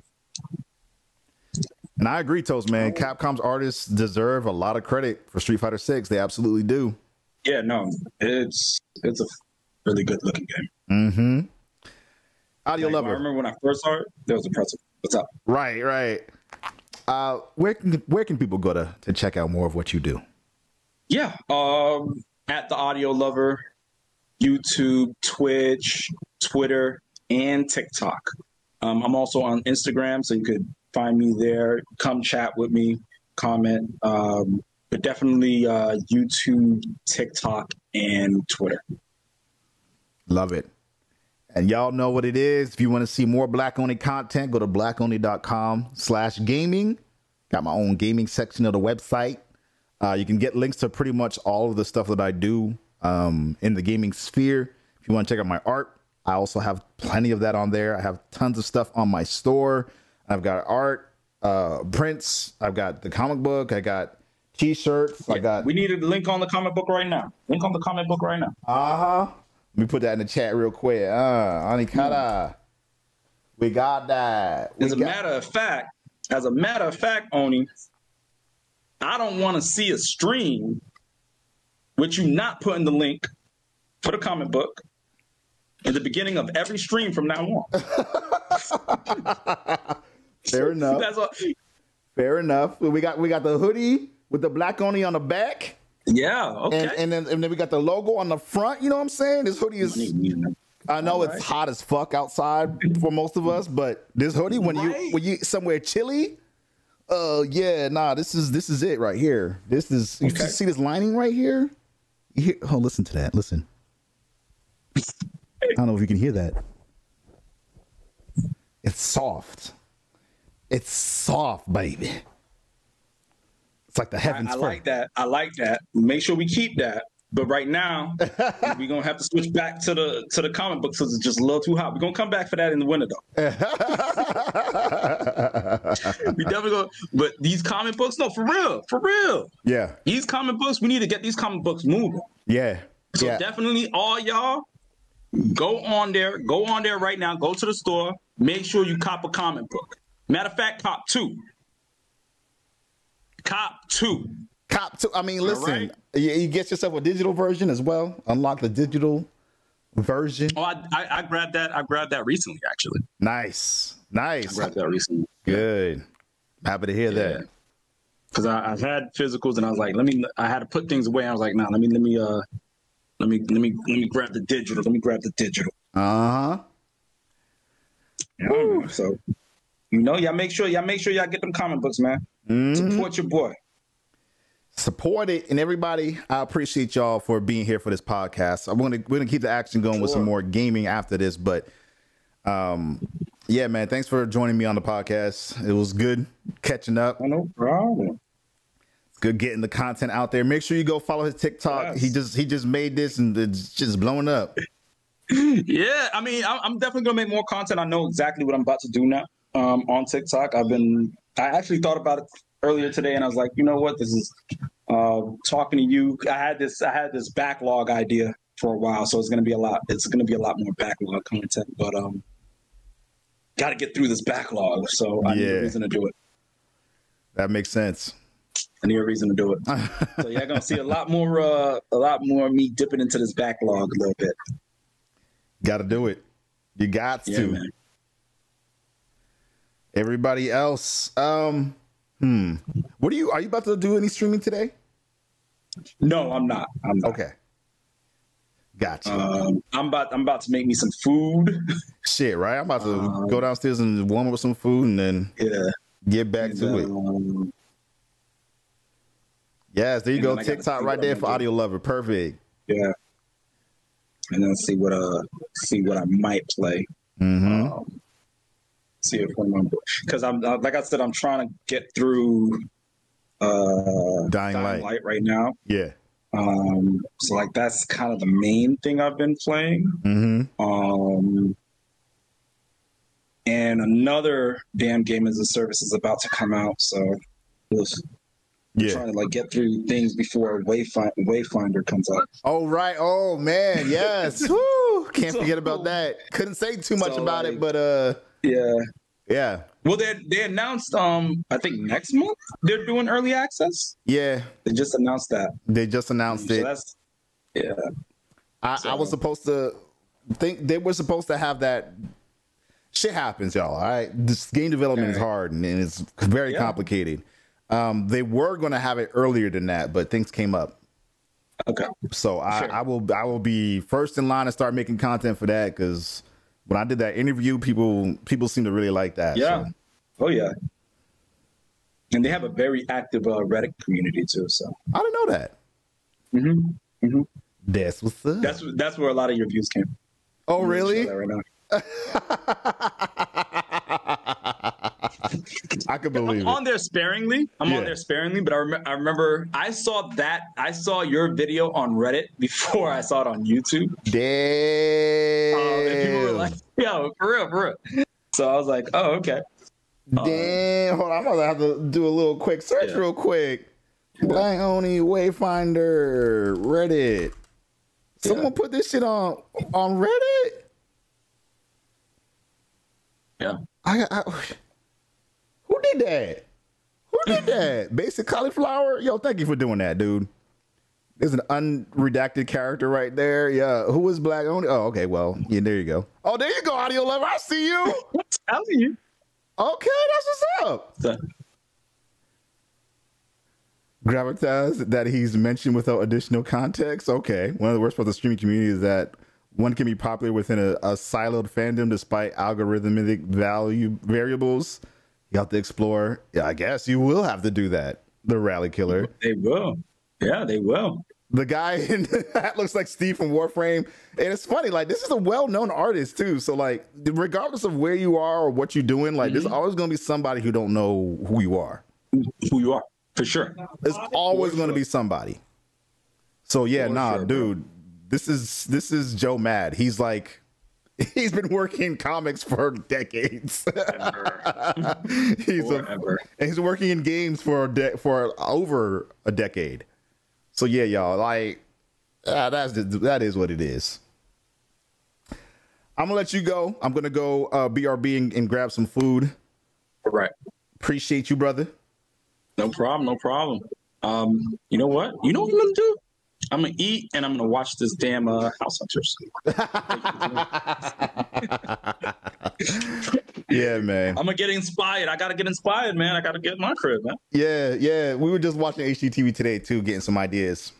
And I agree, Toast, man. Capcom's artists deserve a lot of credit for Street Fighter 6. They absolutely do. Yeah, no, it's a really good looking game. Mm-hmm. Audio lover. I remember when I first saw it, there was impressive. What's up? Right. Where can people go to check out more of what you do? Yeah, at the Audio Lover, YouTube, Twitch, Twitter, and TikTok. I'm also on Instagram, so you could find me there. Come chat with me, comment. But definitely YouTube, TikTok, and Twitter. Love it. And y'all know what it is. If you want to see more Black Only content, go to blackonly.com/gaming. Got my own gaming section of the website. You can get links to pretty much all of the stuff that I do in the gaming sphere. If you want to check out my art, I also have plenty of that on there. I have tons of stuff on my store. I've got art, prints. I've got the comic book. I got T-shirts. Yeah, we need a link on the comic book right now. Link on the comic book right now. Let me put that in the chat real quick. Anikata. We got that. As a matter of fact, Oni, I don't want to see a stream with you not putting the link for the comic book in the beginning of every stream from now on. Fair enough. That's all. Fair enough. We got the hoodie with the Black Only on the back. Yeah. Okay. And then we got the logo on the front. You know what I'm saying? This hoodie is. I know it's hot as fuck outside for most of us, but this hoodie when you somewhere chilly. This is it right here. This is you see this lining right here. Listen to that. Listen. I don't know if you can hear that. It's soft. It's soft, baby. It's like the heavens. I like that. I like that. Make sure we keep that. But right now, we're gonna have to switch back to the comic books because it's just a little too hot. We're gonna come back for that in the winter though. We definitely go. But these comic books, no, for real. Yeah. These comic books, we need to get these comic books moving. Yeah. So definitely, all y'all, go on there right now. Go to the store. Make sure you cop a comic book. Matter of fact, cop two. I mean, listen, you get yourself a digital version as well. Unlock the digital version. Oh, I grabbed that. I grabbed that recently, actually. Nice. I grabbed that recently. Good. Happy to hear that. Because I've had physicals, and I was like, I had to put things away. I was like, let me grab the digital. Let me grab the digital. Yeah, so, y'all make sure y'all get them comic books, man. Mm-hmm. Support your boy. Support it, and everybody, I appreciate y'all for being here for this podcast. We're gonna keep the action going with some more gaming after this, but yeah, man, thanks for joining me on the podcast. It was good catching up. No problem. It's good getting the content out there. Make sure you go follow his TikTok. Yes. He just made this, and it's just blowing up. Yeah, I mean, I'm definitely gonna make more content. I know exactly what I'm about to do now on TikTok. I actually thought about it earlier today, and I was like, you know what? This is talking to you. I had this backlog idea for a while, so it's gonna be a lot. It's gonna be a lot more backlog content, but got to get through this backlog. So I need a reason to do it. That makes sense. I need a reason to do it. So you're gonna see a lot more me dipping into this backlog a little bit. Got to do it. You got to. Man. Everybody else, what are you about to do any streaming today? No, I'm not. Okay. Gotcha. I'm about to make me some food. Shit, right? I'm about to go downstairs and warm up some food and then get back to it. Yes, there you go. TikTok right there for Audio Lover. Perfect. Yeah. And then see what I might play. Mm-hmm. See if I'm, because I'm like I said, I'm trying to get through Dying Light right now. Yeah. So like that's kind of the main thing I've been playing. Mm-hmm. And another damn game as a service is about to come out, so I'm trying to like get through things before Wayfinder comes out. Oh right. Oh man, yes. Woo! Can't forget about that. Couldn't say too much about it, but yeah. Well, they announced I think next month they're doing early access. Yeah. They just announced that. They just announced it. That's, I was supposed to think they were supposed to have that. Shit happens, y'all. All right. This game development is hard and it's very complicated. They were going to have it earlier than that, but things came up. Okay. So I will be first in line to start making content for that, because when I did that interview, people seem to really like that. Yeah. So. Oh yeah. And they have a very active Reddit community too. So I didn't know that. Mm-hmm. Mm-hmm. That's what's up. That's where a lot of your views came. Oh really? Right now. I could believe I'm on there sparingly. On there sparingly, but I remember I saw your video on Reddit before I saw it on YouTube. Damn. And people were like, "Yo, for real." So I was like, "Oh, okay." Damn. Hold on, I'm gonna have to do a little quick search real quick. Black Oni Wayfinder Reddit. Someone put this shit on Reddit. Yeah. Who did that? Who did that? Basic Cauliflower? Yo, thank you for doing that, dude. There's an unredacted character right there. Yeah. Who is Black Oni? Oh, okay. Well, yeah, there you go. Oh, there you go, Audio Lover. I see you. I'm telling you. Okay, that's what's up. Gravitas that he's mentioned without additional context. Okay. One of the worst parts of the streaming community is that one can be popular within a siloed fandom despite algorithmic value variables. You have to explore. Yeah, I guess you will have to do that. The Rally Killer. They will. Yeah, they will. The guy in that looks like Steve from Warframe. And it's funny, like, this is a well-known artist too. So like, regardless of where you are or what you're doing, like, there's always going to be somebody who don't know who you are. Who you are, for sure. There's always going to be somebody. So yeah, dude. This is Joe Mad. He's like, he's been working in comics for decades. He's working in games for over a decade. So yeah, y'all, like, that is what it is. I'm gonna let you go. I'm gonna go BRB and grab some food. All right. Appreciate you, brother. No problem. No problem. You know what? You know what I'm gonna do? I'm gonna eat and I'm gonna watch this damn House Hunters. Yeah, man. I'm gonna get inspired. I gotta get inspired, man. I gotta get my crib, man. Yeah. We were just watching HGTV today too, getting some ideas.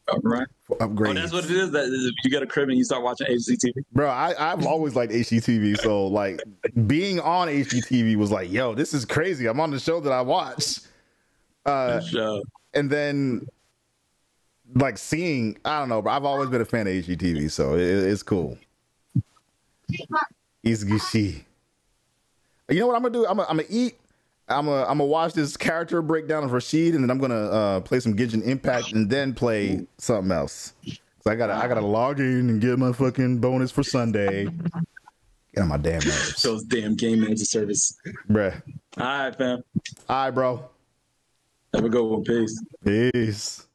All right. For upgrades. Oh, that's what it is. That you get a crib and you start watching HGTV. Bro, I've always liked HGTV, so like being on HGTV was like, yo, this is crazy. I'm on the show that I watch. And then like seeing, I don't know, but I've always been a fan of HGTV, so it's cool. Izgishi. You know what I'm gonna do? I'm gonna eat. I'm gonna watch this character breakdown of Rashid, and then I'm gonna play some Genshin Impact, and then play something else. So I gotta log in and get my fucking bonus for Sunday. Get on my damn nerves. Those damn game as a service, bruh. All right, fam. All right, bro. Have a good one. Peace. Peace.